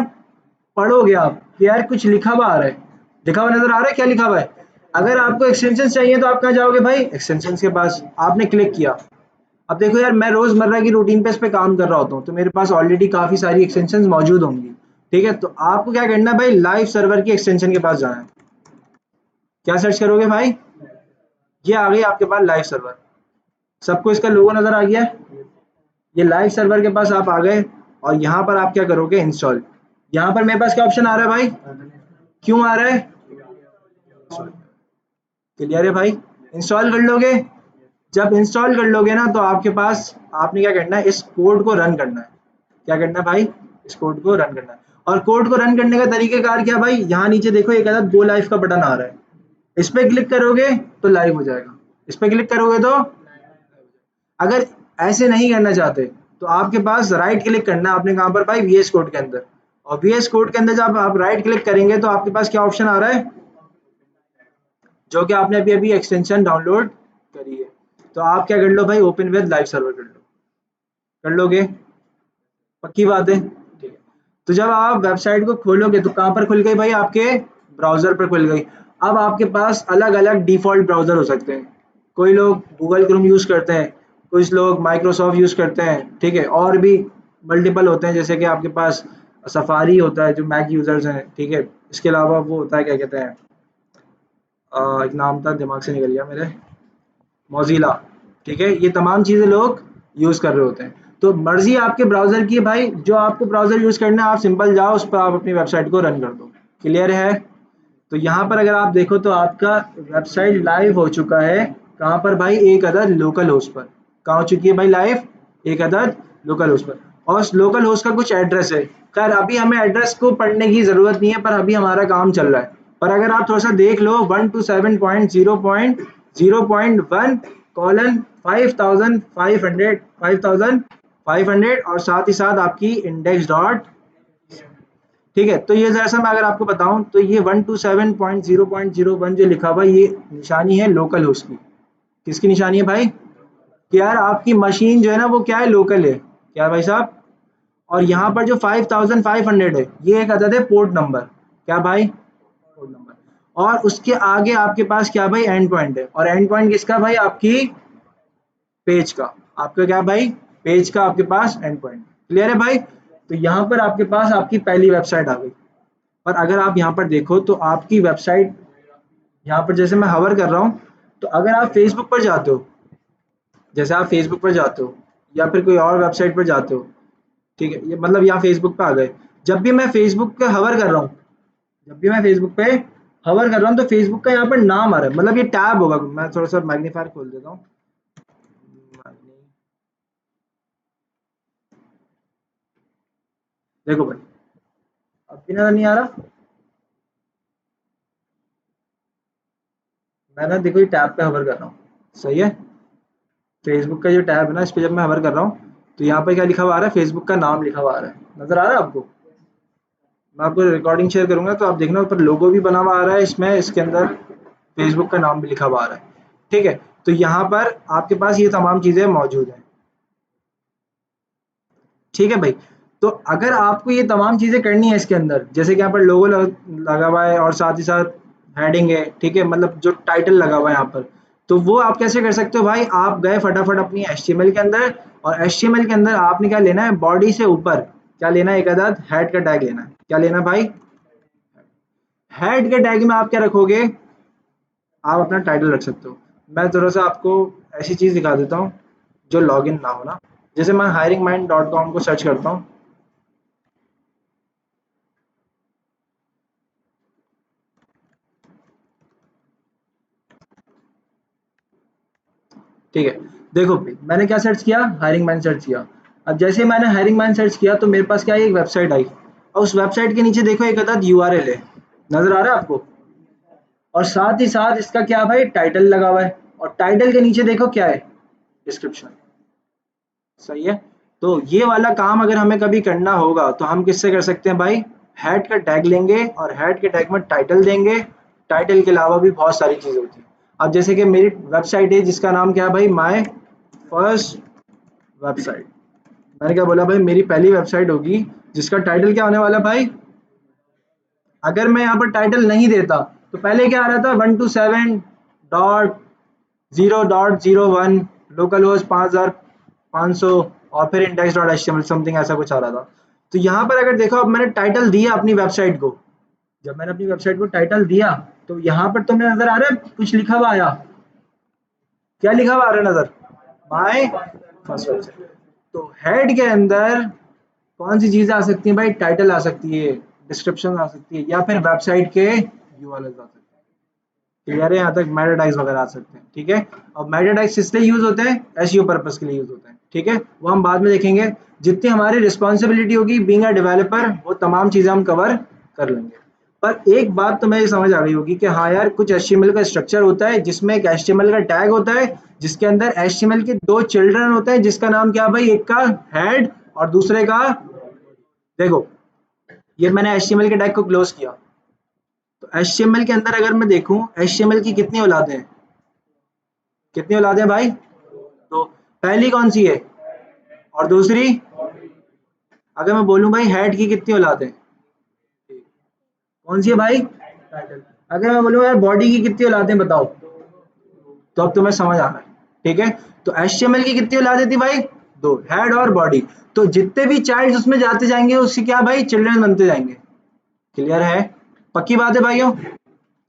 पढ़ोगे आप कि यार कुछ लिखा हुआ आ रहा है, लिखा हुआ नजर आ रहा है, क्या लिखा हुआ है? अगर आपको एक्सटेंशन चाहिए तो आप कहाँ जाओगे भाई, एक्सटेंशन के पास। आपने क्लिक किया, अब देखो यार, मैं रोजमर्रा की रूटीन पे इस पे काम कर रहा होता हूँ, तो मेरे पास ऑलरेडी काफी सारी एक्सटेंशंस मौजूद होंगी। ठीक है, तो आपको क्या करना है भाई, लाइव सर्वर की एक्सटेंशन के पास जाना है। क्या सर्च करोगे भाई, ये आ गई आपके पास लाइव सर्वर। सबको इसका लोगो नजर आ गया है? ये लाइव सर्वर के पास आप आ गए और यहाँ पर आप क्या करोगे, इंस्टॉल। यहाँ पर मेरे पास क्या ऑप्शन आ रहा है भाई, क्यों आ रहा है, क्लियर है भाई, इंस्टॉल कर लोगे। जब इंस्टॉल कर लोगे ना तो आपके पास, आपने क्या करना है, इस कोड को रन करना है। क्या करना है भाई, इस कोड को रन करना है। और कोड को रन करने का तरीकेकार क्या भाई, यहाँ नीचे देखो एक अदद गो लाइव का बटन आ रहा है, इस पे क्लिक करोगे तो लाइव हो जाएगा, इस पे क्लिक करोगे तो। अगर ऐसे नहीं करना चाहते तो आपके पास राइट क्लिक करना है आपने, कहाँ पर भाई, वीएस कोड के अंदर। और वीएस कोड के अंदर जब आप राइट क्लिक करेंगे तो आपके पास क्या ऑप्शन आ रहा है, जो कि आपने अभी अभी एक्सटेंशन डाउनलोड करी है। तो आप क्या कर लो भाई, ओपन विद लाइव सर्वर कर लो, कर लोगे, पक्की बात है, ठीक है। तो जब आप वेबसाइट को खोलोगे तो कहाँ पर खुल गई भाई, आपके ब्राउजर पर खुल गई। अब आपके पास अलग अलग डिफॉल्ट ब्राउजर हो सकते हैं, कोई लोग गूगल क्रोम यूज करते हैं, कुछ लोग माइक्रोसॉफ्ट यूज करते हैं, ठीक है, और भी मल्टीपल होते हैं, जैसे कि आपके पास सफारी होता है जो मैक यूजर्स हैं, ठीक है। इसके अलावा वो होता है, क्या कहते हैं, एक नाम था दिमाग से निकल गया मेरे, मोज़िला, ठीक है। ये तमाम चीज़ें लोग यूज़ कर रहे होते हैं। तो मर्ज़ी आपके ब्राउज़र की है भाई, जो आपको ब्राउज़र यूज़ करना है आप सिंपल जाओ उस पर, आप अपनी वेबसाइट को रन कर दो, क्लियर है। तो यहाँ पर अगर आप देखो तो आपका वेबसाइट लाइव हो चुका है, कहाँ पर भाई, एक अदद लोकल होस्ट पर। कहाँ हो चुकी है भाई लाइव, एक अदद लोकल होस्ट पर। और उस लोकल होस्ट का कुछ एड्रेस है, खैर अभी हमें एड्रेस को पढ़ने की ज़रूरत नहीं है, पर अभी हमारा काम चल रहा है। पर अगर आप थोड़ा सा देख लो, 127.0.0.1 कॉलन 5500 और साथ ही साथ आपकी इंडेक्स डॉट, ठीक है। तो ये जैसा मैं अगर आपको बताऊं तो ये 127.0.0.1 जो लिखा हुआ है, ये निशानी है लोकल होस्ट की। किसकी निशानी है भाई, कि यार आपकी मशीन जो है ना वो क्या है, लोकल है, क्या है भाई साहब। और यहाँ पर जो 5500 है, ये एक अदद है पोर्ट नंबर, क्या भाई, पोर्ट नंबर। और उसके आगे आपके पास क्या भाई, एंड पॉइंट है, और एंड पॉइंट किसका भाई, आपकी पेज का, आपका क्या भाई, पेज का आपके पास एंड पॉइंट, क्लियर है भाई। तो यहाँ पर आपके पास आपकी पहली वेबसाइट आ गई। और अगर आप यहाँ पर देखो तो आपकी वेबसाइट, यहाँ पर जैसे मैं हवर कर रहा हूँ, तो अगर आप फेसबुक पर जाते हो, जैसे आप फेसबुक पर जाते हो या फिर कोई और वेबसाइट पर जाते हो, ठीक है, ये मतलब यहाँ फेसबुक पे आ गए। जब भी मैं फेसबुक पे हवर कर रहा हूँ, जब भी मैं फेसबुक पे हवर कर रहा हूँ तो फेसबुक का यहाँ पर नाम आ रहा है, मतलब ये टैब होगा। मैं थोड़ा सा मैग्नीफायर खोल देता हूँ, देखो भाई, अब भी नजर नहीं आ रहा। मैं ना देखो ये टैब पे हवर कर रहा हूँ, सही है। फेसबुक का जो टैब है ना, इस पे जब मैं हवर कर रहा हूँ तो यहाँ पे क्या लिखा हुआ आ रहा है, फेसबुक का नाम लिखा हुआ आ रहा है, नजर आ रहा है आपको। मैं आपको रिकॉर्डिंग शेयर करूंगा तो आप देखना, ऊपर लोगो भी बना हुआ आ रहा है इसमें, इसके अंदर फेसबुक का नाम भी लिखा हुआ आ रहा है, ठीक है। तो यहाँ पर आपके पास ये तमाम चीजें मौजूद हैं, ठीक है भाई। तो अगर आपको ये तमाम चीजें करनी है इसके अंदर, जैसे कि यहाँ पर लोगो लगा हुआ है और साथ ही साथ हेडिंग है, ठीक है, मतलब जो टाइटल लगा हुआ है यहाँ पर, तो वो आप कैसे कर सकते हो भाई, आप गए फटाफट अपनी एचटीएमएल के अंदर, और एचटीएमएल के अंदर आपने क्या लेना है, बॉडी से ऊपर क्या लेना है, एक अदद हेड का टैग लेना है। क्या लेना है भाई, हेड के टैग में आप क्या रखोगे, आप अपना टाइटल रख सकते हो। मैं थोड़ा सा आपको ऐसी चीज दिखा देता हूँ जो लॉगिन ना हो ना, जैसे मैं hiringmind.com को सर्च करता हूँ, ठीक है। देखो भाई मैंने क्या सर्च किया, हायरिंग मैन सर्च किया। अब जैसे मैंने हायरिंग मैन सर्च किया तो मेरे पास क्या है, एक वेबसाइट आई, और उस वेबसाइट के नीचे देखो एक अदद यूआरएल है, नजर आ रहा है आपको। और साथ ही साथ इसका क्या भाई, टाइटल लगा हुआ है, और टाइटल के नीचे देखो क्या है, डिस्क्रिप्शन, सही है। तो ये वाला काम अगर हमें कभी करना होगा तो हम किससे कर सकते हैं भाई, हेड का टैग लेंगे और हेड के टैग में टाइटल देंगे। टाइटल के अलावा भी बहुत सारी चीजें होती हैं। अब जैसे कि मेरी वेबसाइट है जिसका नाम क्या है भाई, माय फर्स्ट वेबसाइट। मैंने क्या बोला भाई, मेरी पहली वेबसाइट होगी, जिसका टाइटल क्या होने वाला है भाई। अगर मैं यहाँ पर टाइटल नहीं देता तो पहले क्या आ रहा था, 127.0.0.1 लोकल होस्ट 5500, और फिर इंडेक्स डॉट एच समथिंग ऐसा कुछ आ रहा था। तो यहाँ पर अगर देखो, अब मैंने टाइटल दिया अपनी वेबसाइट को, जब मैंने अपनी वेबसाइट को टाइटल दिया तो यहाँ पर तुम्हें नजर आ रहा है कुछ लिखा हुआ आया, क्या लिखा हुआ आ रहा है नजर, माय फर्स्ट वेबसाइट। तो हेड के अंदर कौन सी चीजें आ सकती हैं भाई? टाइटल आ सकती है, डिस्क्रिप्शन आ सकती है, या फिर वेबसाइट के यूआरएल आ सकते हैं। क्लियर है? यहाँ तक मेटा टैग्स वगैरह आ सकते हैं। ठीक है, और मेटा टैग्स किस लिए यूज होते हैं? एसईओ पर्पस के लिए यूज होते हैं। ठीक है, वो हम बाद में देखेंगे। जितनी हमारी रिस्पॉन्सिबिलिटी होगी बीइंग अ डेवलपर, वो तमाम चीजें हम कवर कर लेंगे। पर एक बात तो मेरी समझ आ गई होगी कि हाँ यार, कुछ एचटीएमएल का स्ट्रक्चर होता है जिसमें एक एचटीएमएल का टैग होता है, जिसके अंदर एचटीएमएल के दो चिल्ड्रन होते हैं, जिसका नाम क्या भाई? एक का हेड और दूसरे का, देखो ये मैंने एचटीएमएल के टैग को क्लोज किया। तो एचटीएमएल के अंदर अगर मैं देखूं, एचटीएमएल की कितनी औलादें हैं? कितनी औलादें हैं भाई? तो पहली कौन सी है और दूसरी? अगर मैं बोलूं भाई हेड की कितनी औलादें हैं, कौन सी है भाई? अगर मैं बोलूं यार बॉडी की कितनी औलादें बताओ, तो अब तुम्हें समझ आ रहा है। ठीक है, तो एचटीएमएल की कितनी औलादें थी भाई? दो, हेड और बॉडी। तो जितने भी चाइल्ड उसमें जाते जाएंगे उससे क्या भाई? चिल्ड्रन बनते जाएंगे। क्लियर है? पक्की बात है भाइयों?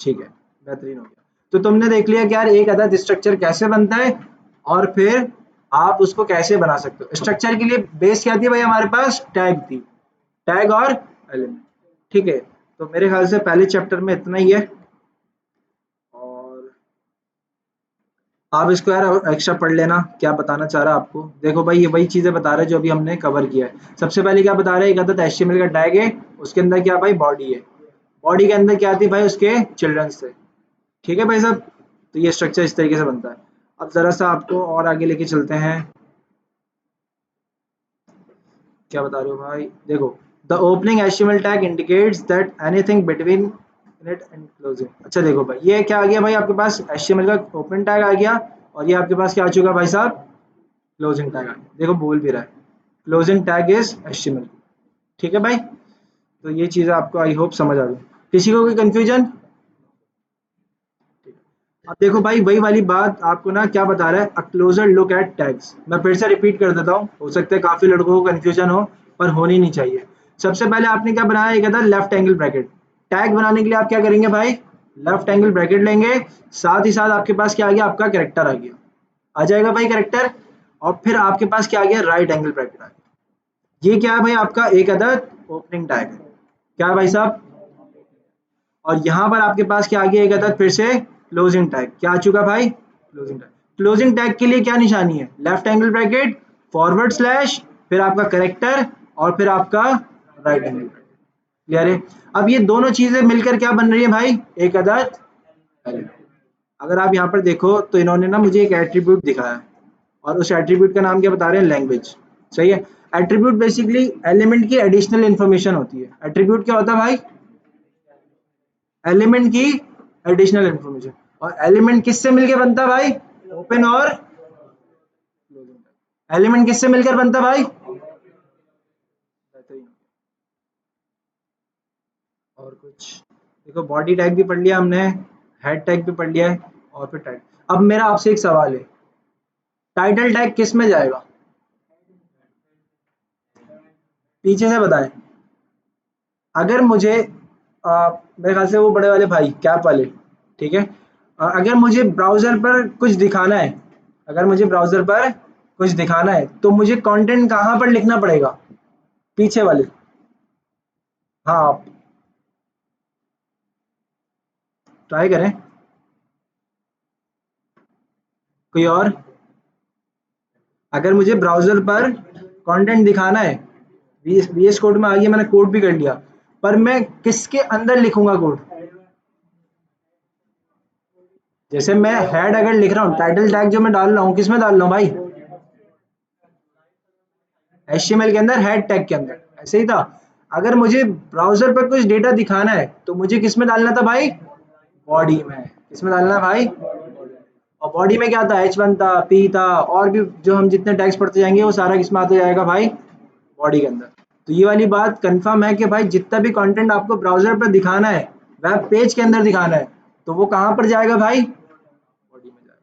ठीक है, बेहतरीन हो गया। तो तुमने देख लिया कि यार एक अदद स्ट्रक्चर कैसे बनता है, और फिर आप उसको कैसे बना सकते हो। स्ट्रक्चर के लिए बेस क्या थी भाई? हमारे पास टैग थी, टैग और एलिमेंट। ठीक है, तो मेरे ख्याल से पहले चैप्टर में इतना ही है, और आप इसको यार एक्स्ट्रा पढ़ लेना। क्या बताना चाह रहा है आपको? देखो भाई, ये वही चीजें बता रहा है जो अभी हमने कवर किया है। सबसे पहले क्या बता रहे हैं? एक अदद एचटीएमएल का टैग है, उसके अंदर क्या भाई? बॉडी है। बॉडी के अंदर क्या थी भाई? उसके चिल्ड्रंस थे। ठीक है भाई साहब, तो ये स्ट्रक्चर इस तरीके से बनता है। अब जरा सा आपको और आगे लेके चलते हैं। क्या बता रहे हो भाई? देखो, the opening HTML tag indicates that anything between it and closing. अच्छा देखो भाई, ये क्या आ गया भाई? आपके पास एचटीएमएल का ओपन टैग आ गया, और ये आपके पास क्या आ चुका भाई साहब? क्लोजिंग टैग आ गया। देखो बोल भी रहा है, क्लोजिंग टैग इज एचटीएमएल। ठीक है भाई, तो ये चीज़ आपको आई होप समझ आ गई। किसी को कोई कंफ्यूजन? अब देखो भाई, वही वाली बात आपको ना क्या बता रहा है? अ क्लोजर लुक एट टैग्स। मैं फिर से रिपीट कर देता हूँ, हो सकता है काफी लड़कों को कंफ्यूजन हो, पर होनी नहीं चाहिए। सबसे पहले आपने क्या बनाया? ये कहता है लेफ्ट एंगल ब्रैकेट। टैग बनाने के लिए आप क्या करेंगे भाई? लेफ्ट एंगल ब्रैकेट लेंगे, साथ ही साथ आपके पास क्या आ गया? आपका कैरेक्टर आ गया, आ जाएगा भाई कैरेक्टर। और फिर आपके पास क्या आ गया? राइट एंगल ब्रैकेट आ गया। ये क्या है भाई? आपका एक अदद ओपनिंग टैग है। क्या है भाई साहब? और यहाँ पर आपके पास क्या आ गया? एक अदद फिर से क्लोजिंग टैग। क्या आ चुका भाई? Closing tag. क्लोजिंग टैग के लिए क्या निशानी है? Left angle bracket, forward slash, फिर आपका करेक्टर, और फिर आपका राइट एंगल ब्रैकेट। क्लियर है? अब ये दोनों चीजें मिलकर क्या बन रही है भाई? एक अदद एलिमेंट। अगर आप यहाँ पर देखो तो इन्होंने ना मुझे एक एट्रीब्यूट दिखाया है, और उस एट्रीब्यूट का नाम क्या बता रहे हैं? लैंग्वेज। सही है। एट्रीब्यूट बेसिकली एलिमेंट की एडिशनल इंफॉर्मेशन होती है। एट्रीब्यूट क्या होता है भाई? एलिमेंट की एडिशनल इंफॉर्मेशन। और एलिमेंट किससे मिलकर बनता है भाई? ओपन और एलिमेंट किससे मिलकर बनता है भाई? और कुछ? देखो, बॉडी टैग भी पढ़ लिया हमने, हेड टैग भी पढ़ लिया है, और फिर टैग। अब मेरा आपसे एक सवाल है, टाइटल टैग किस में जाएगा? पीछे से बताएं। अगर मुझे मेरे ख्याल से वो बड़े वाले भाई कैप वाले, ठीक है, अगर मुझे ब्राउजर पर कुछ दिखाना है, अगर मुझे ब्राउजर पर कुछ दिखाना है, तो मुझे कंटेंट कहाँ पर लिखना पड़ेगा? पीछे वाले। हाँ, ट्राई करें। कोई और? अगर मुझे ब्राउजर पर कंटेंट दिखाना है, VS कोड में आ गया, मैंने कोड भी कर लिया, पर मैं किसके अंदर लिखूंगा कोड? जैसे मैं हेड अगर लिख रहा हूँ, टाइटल टैग जो मैं डाल रहा हूँ, किस में डाल रहा हूँ भाई? HTML के अंदर, हेड टैग के अंदर। ऐसे ही था। अगर मुझे ब्राउजर पर कुछ डेटा दिखाना है, तो मुझे किस में डालना था भाई? बॉडी में। किस में डालना है भाई? और बॉडी में क्या था? H1 था, P था, और भी जो हम जितने टैग्स पढ़ते जाएंगे वो सारा किस में आता जाएगा भाई? बॉडी के अंदर। तो ये वाली बात कंफर्म है कि भाई जितना भी कंटेंट आपको ब्राउजर पर दिखाना है, वेब पेज के अंदर दिखाना है, तो वो कहाँ पर जाएगा भाई? बॉडी में जाएगा।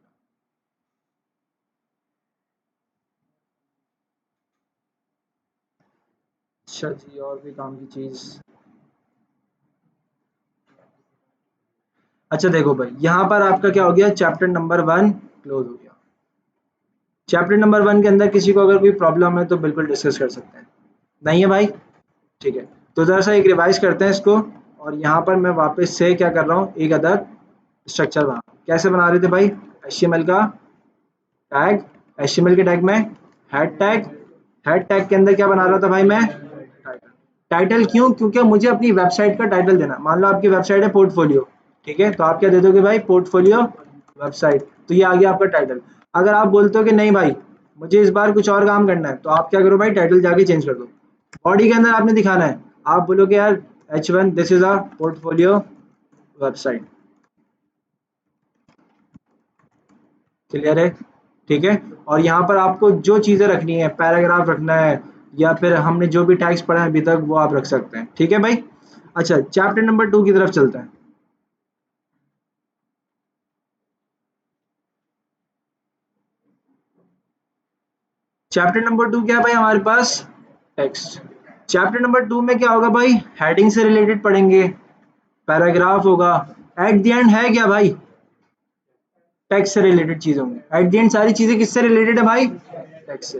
अच्छा जी, और भी काम की चीज। अच्छा देखो भाई, यहाँ पर आपका क्या हो गया? चैप्टर नंबर 1 क्लोज हो गया। चैप्टर नंबर 1 के अंदर किसी को अगर कोई प्रॉब्लम है तो बिल्कुल डिस्कस कर सकते हैं। नहीं है भाई? ठीक है, तो ज़रा सा एक रिवाइज करते हैं इसको। और यहाँ पर मैं वापस से क्या कर रहा हूँ, एक अदर स्ट्रक्चर बना। कैसे बना रहे थे भाई? HTML का टैग, HTML के टैग में हेड टैग, हेड टैग के अंदर क्या बना रहा था भाई मैं? टाइटल। टाइटल क्यों? क्योंकि मुझे अपनी वेबसाइट का टाइटल देना। मान लो आपकी वेबसाइट है पोर्टफोलियो, ठीक है, तो आप क्या दे दोगे भाई? पोर्टफोलियो वेबसाइट, तो ये आ गया आपका टाइटल। अगर आप बोलते हो कि नहीं भाई मुझे इस बार कुछ और काम करना है, तो आप क्या करो भाई? टाइटल जाके चेंज कर दो। बॉडी के अंदर आपने दिखाना है, आप बोलोगे यार H1 this is a portfolio website. Clear है? ठीक है, और यहाँ पर आपको जो चीज़ें रखनी है, पैराग्राफ रखना है या फिर हमने जो भी टैग्स पढ़ा है अभी तक वो आप रख सकते हैं। ठीक है भाई? अच्छा, चैप्टर नंबर 2 की तरफ चलते हैं। चैप्टर नंबर 2 क्या है भाई हमारे पास? टेक्स्ट। चैप्टर नंबर 2 में क्या होगा भाई? हेडिंग से रिलेटेड पढ़ेंगे, पैराग्राफ होगा। एट द एंड है क्या भाई? टेक्स्ट से रिलेटेड चीज होंगी। एट द एंड सारी चीजें किससे रिलेटेड है भाई? टेक्स्ट से।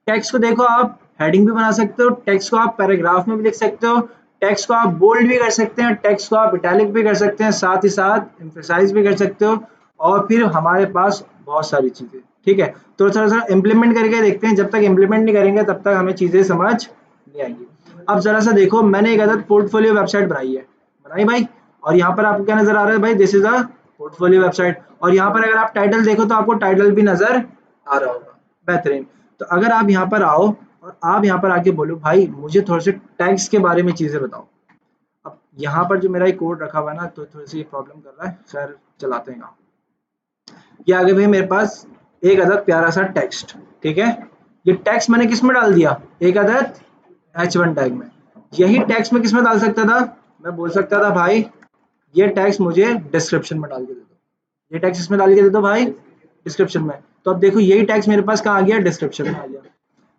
टेक्स्ट को देखो आप हेडिंग भी बना सकते हो, टेक्स्ट को आप पैराग्राफ में भी लिख सकते हो, टेक्स्ट को आप बोल्ड भी कर सकते हैं, टेक्स्ट को आप इटैलिक भी कर सकते हैं, साथ ही साथ एम्फेसाइज भी कर सकते हो। और फिर हमारे पास बहुत सारी चीजें। ठीक है, तो थोड़ा सा इम्प्लीमेंट करके देखते हैं। जब तक इम्प्लीमेंट नहीं करेंगे तब तक हमें चीजें समझ नहीं आएंगी। अब जरा सा देखो, मैंने एक अदर पोर्टफोलियो वेबसाइट बनाई है, बनाई भाई। और यहाँ पर आपको क्या नजर आ रहा है भाई? This is a portfolio website. और यहाँ पर अगर आप टाइटल देखो तो आपको टाइटल भी नजर आ रहा होगा। बेहतरीन। तो अगर आप यहाँ पर आओ और आप यहाँ पर आके बोलो भाई मुझे थोड़े से टैग्स के बारे में चीजें बताओ। अब यहाँ पर जो मेरा एक कोड रखा हुआ है ना, तो थोड़ी सी प्रॉब्लम कर रहा है, खैर चलाते हैं काम। ये आगे भाई मेरे पास एक अदद प्यारा सा टेक्स्ट, ठीक है। ये टेक्स्ट मैंने किस में डाल दिया? एक अदद H1 टैग में। यही टेक्स्ट में किस में डाल सकता था? मैं बोल सकता था भाई ये टेक्स्ट मुझे डिस्क्रिप्शन में डाल के दे दो। ये टेक्स्ट इसमें डाल के दे दो भाई डिस्क्रिप्शन में। तो अब देखो यही टेक्स्ट मेरे पास कहाँ आ गया? डिस्क्रिप्शन में आ गया।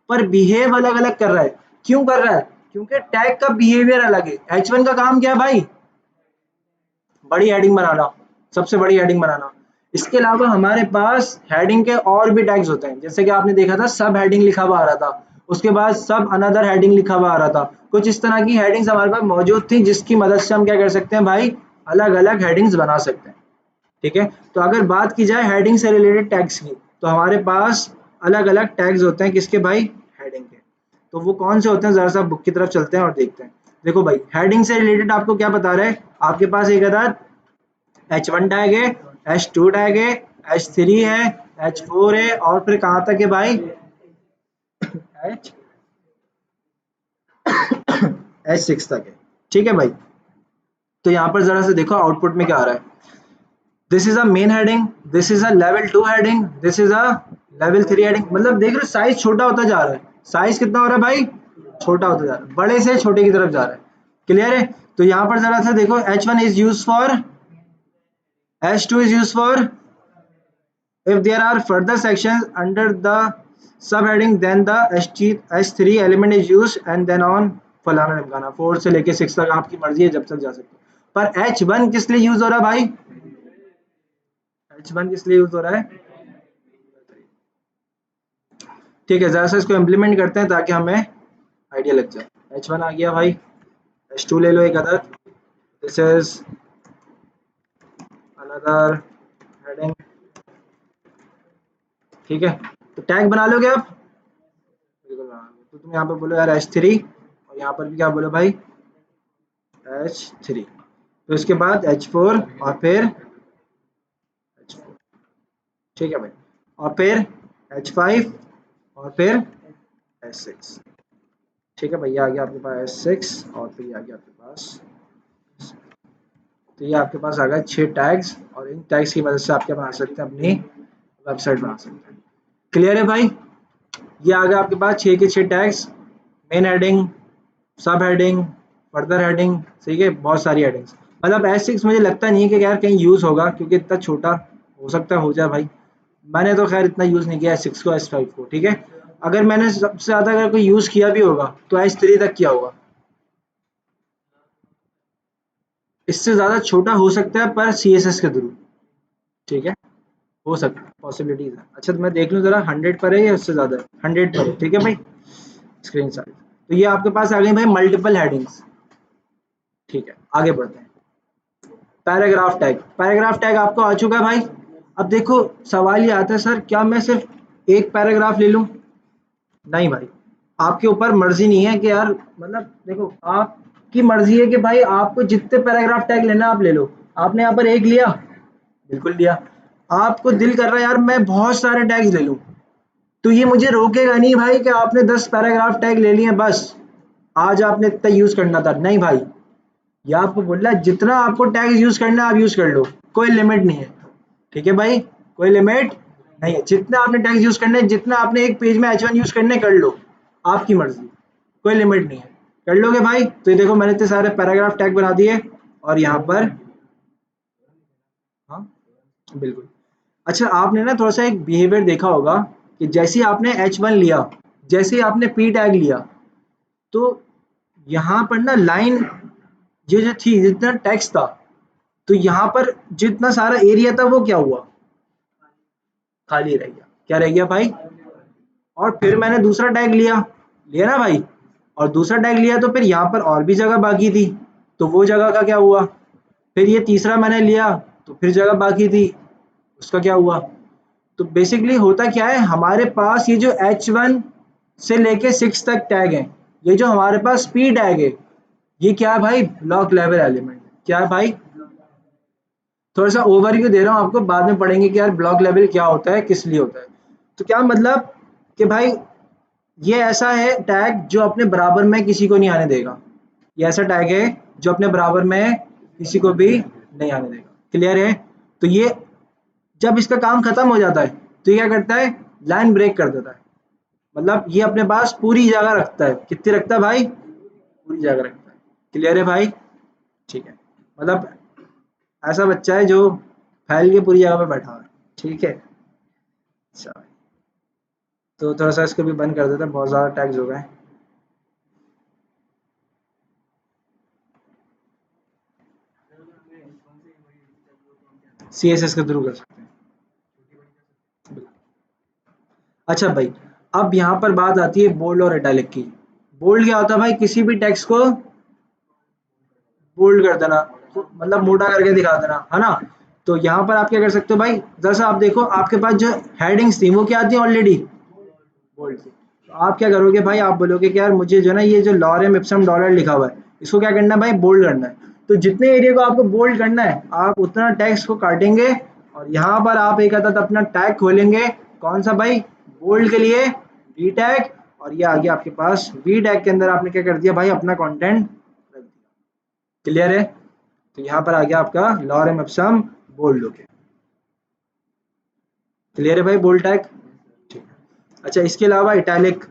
पर बिहेव अलग अलग कर रहा है। क्यों कर रहा है? क्योंकि टैग का बिहेवियर अलग है। H1 का काम क्या है भाई? बड़ी हेडिंग बनाना, सबसे बड़ी हेडिंग बनाना। इसके अलावा हमारे पास हेडिंग के और भी टैग्स होते हैं, जैसे कि आपने देखा था सब हेडिंग लिखा हुआ आ रहा था, उसके बाद सब अनदर हेडिंग लिखा हुआ आ रहा था। कुछ इस तरह की हेडिंग्स हमारे पास मौजूद थी जिसकी मदद से हम क्या कर सकते हैं भाई? अलग अलग हेडिंग्स बना सकते हैं। ठीक है, तो अगर बात की जाए हेडिंग से रिलेटेड टैग्स की, तो हमारे पास अलग अलग टैग्स होते हैं। किसके भाई? हेडिंग के। तो वो कौन से होते हैं? जरा सा बुक की तरफ चलते हैं और देखते हैं। देखो भाई हेडिंग से रिलेटेड आपको क्या बता रहे हैं? आपके पास एक अदर H1 टैग है, H2 टैग है, H3 है, H4 है, और फिर कहाँ तक है भाई? H6 तक है। ठीक है भाई, तो यहाँ पर जरा से देखो आउटपुट में क्या आ रहा है। This is a main heading, this is a level 2 heading, this is a level 3 heading. मतलब देख रहे हो साइज छोटा होता जा रहा है। साइज कितना हो रहा है भाई? छोटा होता जा रहा है, बड़े से छोटे की तरफ जा रहा है। क्लियर है? तो यहाँ पर जरा सा देखो H1 is use for, H2 is used for if there are further sections under the subheading, then the H3 element is used and then on फलाना ढिमकाना। 4 से लेके 6 तक आपकी मर्जी है, जब तक जा सकते हो। पर H1 किस लिए यूज हो रहा है भाई? H1 किस लिए यूज हो रहा है? ठीक है, जरा सा इसको इम्प्लीमेंट करते हैं ताकि हमें आइडिया लग जाए। H1 आ गया भाई, H2 ले लो एक other, this is another heading. ठीक है, तो टैग बना लोगे आप? बिल्कुल बना लो। तो तुम यहाँ पर बोलो यार H3, और यहाँ पर भी क्या बोलो भाई? H3। तो इसके बाद H4 और फिर H4। ठीक है भाई, और फिर H5 और फिर H6। ठीक है भाई, ये आ गया आपके पास H6 और फिर ये आ गया आपके पास। तो ये आपके पास आ गया 6 टैग्स, और इन टैग्स की मदद से आप क्या बना सकते हैं? अपनी वेबसाइट बना सकते हैं। क्लियर है भाई? ये आ गया आपके पास 6 के 6 टैग्स। मेन हेडिंग, सब हेडिंग, फर्दर हेडिंग, ठीक है, बहुत सारी हेडिंग्स। मतलब S6 मुझे लगता नहीं है कि यार कहीं यूज़ होगा, क्योंकि इतना छोटा, हो सकता है हो जाए भाई। मैंने तो खैर इतना यूज़ नहीं किया S6 को, S5 को। ठीक है, अगर मैंने सबसे ज़्यादा अगर कोई यूज़ किया भी होगा तो H3 तक किया होगा। इससे ज़्यादा छोटा हो सकता है पर CSS के थ्रू। ठीक है, हो सकता है, पॉसिबिलिटीज है। अच्छा तो मैं देख लूँ जरा 100 पर है या उससे ज़्यादा है। 100 पर है, ठीक है भाई। स्क्रीन साइज तो ये आपके पास आ गई भाई मल्टीपल हेडिंग्स। ठीक है आगे बढ़ते हैं। पैराग्राफ टैग आपको आ चुका है भाई। अब देखो सवाल ये आता है सर क्या मैं सिर्फ एक पैराग्राफ ले लूं? नहीं भाई, आपके ऊपर मर्जी नहीं है कि यार मतलब देखो आपकी मर्जी है कि भाई आपको जितने पैराग्राफ टैग लेना आप ले लो। आपने यहाँ पर एक लिया, बिल्कुल लिया। आपको दिल कर रहा है यार मैं बहुत सारे टैग्स ले लूं, तो ये मुझे रोकेगा नहीं भाई कि आपने 10 पैराग्राफ टैग ले लिए बस आज आपने इतना यूज करना था। नहीं भाई, ये आपको बोल रहा है जितना आपको टैग यूज करना है आप यूज कर लो, कोई लिमिट नहीं है। ठीक है भाई, कोई लिमिट नहीं है। जितना आपने टैग यूज करना है, जितना आपने एक पेज में H1 यूज करने कर लो, आपकी मर्जी, कोई लिमिट नहीं है। कर लोगे भाई? तो ये देखो मैंने इतने सारे पैराग्राफ टैग बना दिए और यहाँ पर हाँ बिल्कुल। अच्छा आपने ना थोड़ा सा एक बिहेवियर देखा होगा कि जैसे ही आपने H1 लिया, जैसे ही आपने P टैग लिया, तो यहाँ पर ना लाइन ये जो थी जितना टेक्स्ट था, तो यहाँ पर जितना सारा एरिया था वो क्या हुआ? खाली रह गया। क्या रह गया भाई? और फिर मैंने दूसरा टैग लिया, लिया ना भाई? और दूसरा टैग लिया तो फिर यहाँ पर और भी जगह बाकी थी, तो वो जगह का क्या हुआ? फिर ये तीसरा मैंने लिया तो फिर जगह बाकी थी, उसका क्या हुआ? तो बेसिकली होता क्या है हमारे पास ये जो H1 से लेके 6 तक टैग हैं, ये जो हमारे पास P टैग है, ये क्या है भाई? Block level element. क्या है भाई? थोड़ा सा ओवरव्यू दे रहा हूँ आपको, बाद में पढ़ेंगे कि यार ब्लॉक लेवल क्या होता है, किस लिए होता है। तो क्या मतलब कि भाई ये ऐसा है टैग जो अपने बराबर में किसी को नहीं आने देगा। ये ऐसा टैग है जो अपने बराबर में किसी को भी नहीं आने देगा। क्लियर है? तो ये जब इसका काम खत्म हो जाता है तो ये क्या करता है? लाइन ब्रेक कर देता है। मतलब ये अपने पास पूरी जगह रखता है। कितनी रखता है भाई? पूरी जगह रखता है। क्लियर है भाई? ठीक है। मतलब ऐसा बच्चा है जो फैल के पूरी जगह पे बैठा हुआ है। ठीक है। अच्छा तो थोड़ा सा इसको भी बंद कर देते हैं, बहुत ज़्यादा टैग्स हो गए। CSS के थ्रू कर सकते हैं। अच्छा भाई, अब यहाँ पर बात आती है बोल्ड और इटैलिक की। बोल्ड क्या होता है भाई? किसी भी टेक्स्ट को बोल्ड कर देना, मतलब मोटा करके दिखा देना, है ना? तो यहाँ पर आप क्या कर सकते हो भाई? जैसा आप देखो आपके पास जो हेडिंग्स थी वो क्या आती है ऑलरेडी? बोल्ड थी। तो आप क्या करोगे भाई? आप बोलोगे कि यार मुझे जो ना ये जो लॉरेम इप्सम डॉलर लिखा हुआ है इसको क्या करना है भाई? बोल्ड करना है। तो जितने एरिया को आपको बोल्ड करना है आप उतना टेक्स्ट को काटेंगे और यहाँ पर आप एक अदद अपना टैग खोलेंगे। कौन सा भाई? बोल्ड के लिए वी टैग। और ये आ गया आपके पास वी टैग के अंदर आपने क्या कर दिया भाई? अपना कंटेंट रख दिया। क्लियर है? तो यहाँ पर आ गया आपका लॉरेम इप्सम बोल्ड हो गया। क्लियर है भाई? Bold tag. ठीक है। अच्छा इसके अलावा इटैलिक,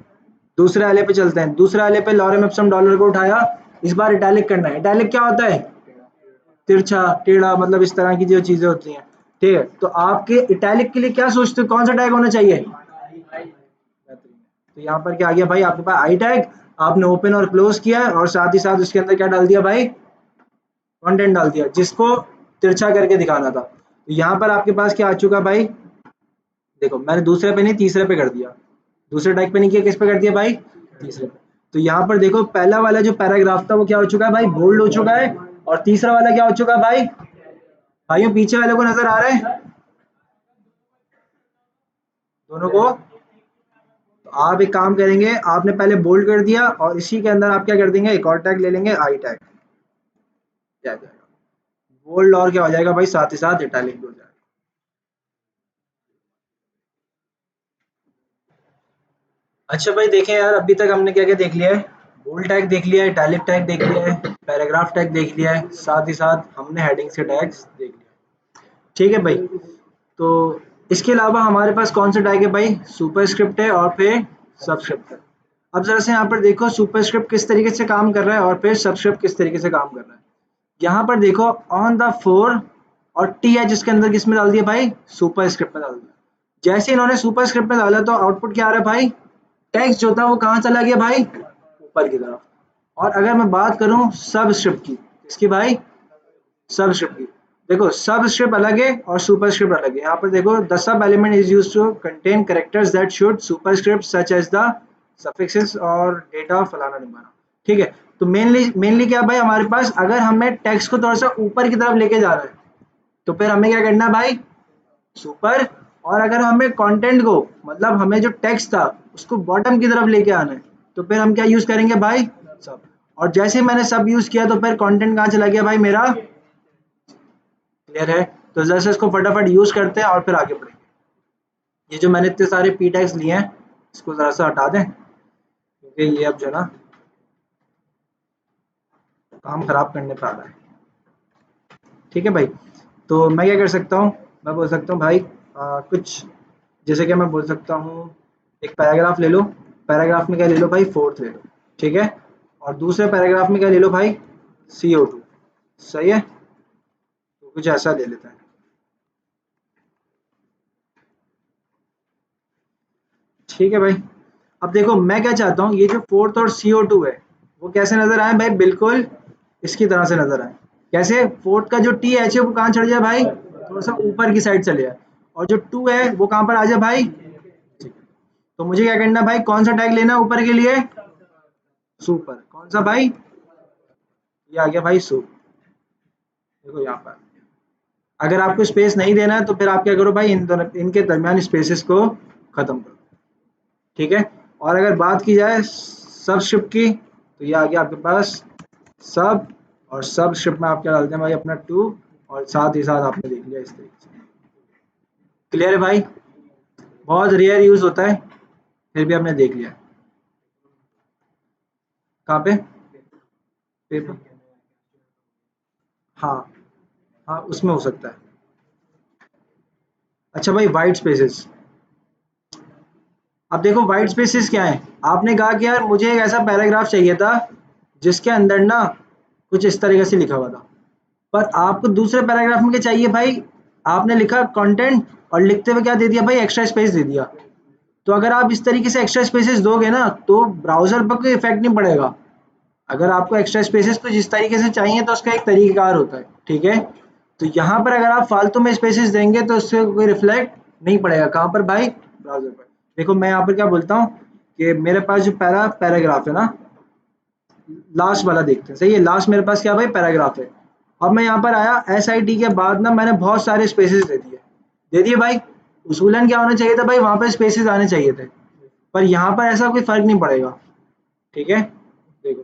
दूसरे वाले पे चलते हैं। दूसरे वाले पे लॉरेम इप्सम डॉलर को उठाया, इस बार इटैलिक करना है। इटैलिक क्या होता है? तिरछा टेढ़ा, मतलब इस तरह की जो चीजें होती हैं। ठीक है, तो आपके इटैलिक के लिए क्या सोचते हो कौन सा टैग होना चाहिए? तो यहाँ पर क्या आ गया भाई? आपके पास आई टैग, आपने ओपन और क्लोज किया और साथ ही साथ उसके अंदर क्या डाल दिया भाई? कंटेंट डाल दिया जिसको तिरछा करके दिखाना था। तो यहाँ पर आपके पास क्या आ चुका भाई? देखो मैंने दूसरे पे नहीं तीसरे पे कर दिया। दूसरे टैग पे नहीं किया, किस पे कर दिया भाई? तीसरे पे। तो यहाँ पर देखो पहला वाला जो पैराग्राफ था वो क्या हो चुका है भाई? बोल्ड हो चुका है। और तीसरा वाला क्या हो चुका है भाई? भाइयों पीछे वाले को नजर आ रहा है दोनों को? तो आप एक काम करेंगे, आपने पहले बोल्ड कर दिया और इसी के अंदर आप क्या कर देंगे? एक और टैग ले लेंगे, आई टैग। क्या जाएगा? बोल्ड और क्या हो जाएगा भाई? साथ ही साथ इटैलिक भी हो जाएगा। अच्छा भाई देखें यार अभी तक हमने क्या क्या देख लिया है? बोल्ड टैग देख लिया है, इटैलिक टैग देख लिया है, पैराग्राफ टैग देख लिया है, साथ ही साथ हमने हेडिंग्स के टैग्स देख लिया। ठीक है भाई। तो इसके अलावा हमारे पास कौन सा टैग है भाई? सुपरस्क्रिप्ट है और फिर सबस्क्रिप्ट है। अब जरा से यहाँ पर देखो सुपरस्क्रिप्ट किस तरीके से काम कर रहा है और फिर सबस्क्रिप्ट किस तरीके से काम कर रहा है। यहाँ पर देखो ऑन द फोर और टी एच इसके अंदर किस में डाल दिया भाई? सुपरस्क्रिप्ट में डाल दिया। जैसे इन्होंने सुपरस्क्रिप्ट में डाला तो आउटपुट क्या आ रहा है भाई? टेक्स्ट जो था वो कहाँ चला गया भाई? ऊपर की तरफ। और अगर मैं बात करूं सबस्क्रिप्ट की, इसकी भाई सबस्क्रिप्ट की, देखो सबस्क्रिप्ट अलग है और सुपरस्क्रिप्ट अलग है। यहाँ पर देखो the sub element is used to contain characters that should superscript such as the suffixes और डेटा फलाना ढिमकाना। ठीक है, तो मेनली क्या भाई, हमारे पास अगर हमें टेक्स्ट को थोड़ा सा ऊपर की तरफ लेके जा रहा है तो फिर हमें क्या करना है भाई, सुपर। और अगर हमें कंटेंट को, मतलब हमें जो टेक्स्ट था उसको बॉटम की तरफ लेके आना है तो फिर हम क्या यूज करेंगे भाई, सब। और जैसे ही मैंने सब यूज किया तो फिर कंटेंट कहाँ चला गया भाई मेरा, क्लियर है। तो जैसे इसको फटाफट यूज करते हैं और फिर आगे बढ़ेंगे। ये जो मैंने इतने सारे पी टैग्स लिए हैं इसको जरा सा हटा दें, क्योंकि ये अब जो है ना काम खराब करने पर आ रहा है। ठीक है भाई, तो मैं क्या कर सकता हूँ, मैं बोल सकता हूँ भाई कुछ, जैसे कि मैं बोल सकता हूँ एक पैराग्राफ ले लो, पैराग्राफ में क्या ले लो भाई, फोर्थ ले लो। ठीक है, और दूसरे पैराग्राफ में क्या ले लो भाई, CO2। सही है, तो कुछ ऐसा ले लेते हैं। ठीक है भाई, अब देखो मैं क्या चाहता हूँ, ये जो फोर्थ और CO2 है वो कैसे नजर आए भाई, बिल्कुल इसकी तरह से नजर आए। कैसे, फोर्थ का जो TH है वो कहाँ चढ़ जाए भाई, थोड़ा सा ऊपर की साइड चले जाए, और जो 2 है वो कहाँ पर आ जाए भाई। ठीक है, तो मुझे क्या करना है भाई, कौन सा टैग लेना है ऊपर के लिए, सुपर। कौन सा भाई, ये आ गया भाई सुप। देखो यहाँ पर अगर आपको स्पेस नहीं देना है तो फिर आप क्या करो भाई, इनके दरमियान स्पेसेस को खत्म करो। ठीक है, और अगर बात की जाए सबस्क्रिप्ट की तो ये आ गया आपके पास सब, और सबस्क्रिप्ट में आप क्या डालते हैं भाई, अपना 2, और साथ ही साथ आपने देख लिया इस तरीके से। क्लियर है भाई, बहुत रेयर यूज होता है, फिर भी आपने देख लिया। कहाँ पे, पेपर, हाँ हाँ उसमें हो सकता है। अच्छा भाई, वाइट स्पेसेस, अब देखो वाइट स्पेसेस क्या है। आपने कहा कि यार मुझे एक ऐसा पैराग्राफ चाहिए था जिसके अंदर ना कुछ इस तरीके से लिखा हुआ था, पर आपको दूसरे पैराग्राफ में क्या चाहिए भाई, आपने लिखा कंटेंट और लिखते हुए क्या दे दिया भाई, एक्स्ट्रा स्पेस दे दिया। तो अगर आप इस तरीके से एक्स्ट्रा स्पेसेस दोगे ना तो ब्राउजर पर कोई इफेक्ट नहीं पड़ेगा। अगर आपको एक्स्ट्रा स्पेसेस कुछ इस तरीके से चाहिए तो उसका एक तरीकाकार होता है। ठीक है, तो यहाँ पर अगर आप फालतू में स्पेसेस देंगे तो उससे कोई रिफ्लेक्ट नहीं पड़ेगा, कहाँ पर भाई, ब्राउजर पर। देखो मैं यहाँ पर क्या बोलता हूँ कि मेरे पास जो पैराग्राफ है ना, लास्ट वाला देखते हैं। सही है, लास्ट मेरे पास क्या भाई, पैराग्राफ है। अब मैं यहाँ पर आया, SIT के बाद ना मैंने बहुत सारे स्पेसेस दे दिए भाई। उसूलन क्या होना चाहिए था भाई, वहां पर स्पेसेस आने चाहिए थे, पर यहाँ पर ऐसा कोई फर्क नहीं पड़ेगा। ठीक है, देखो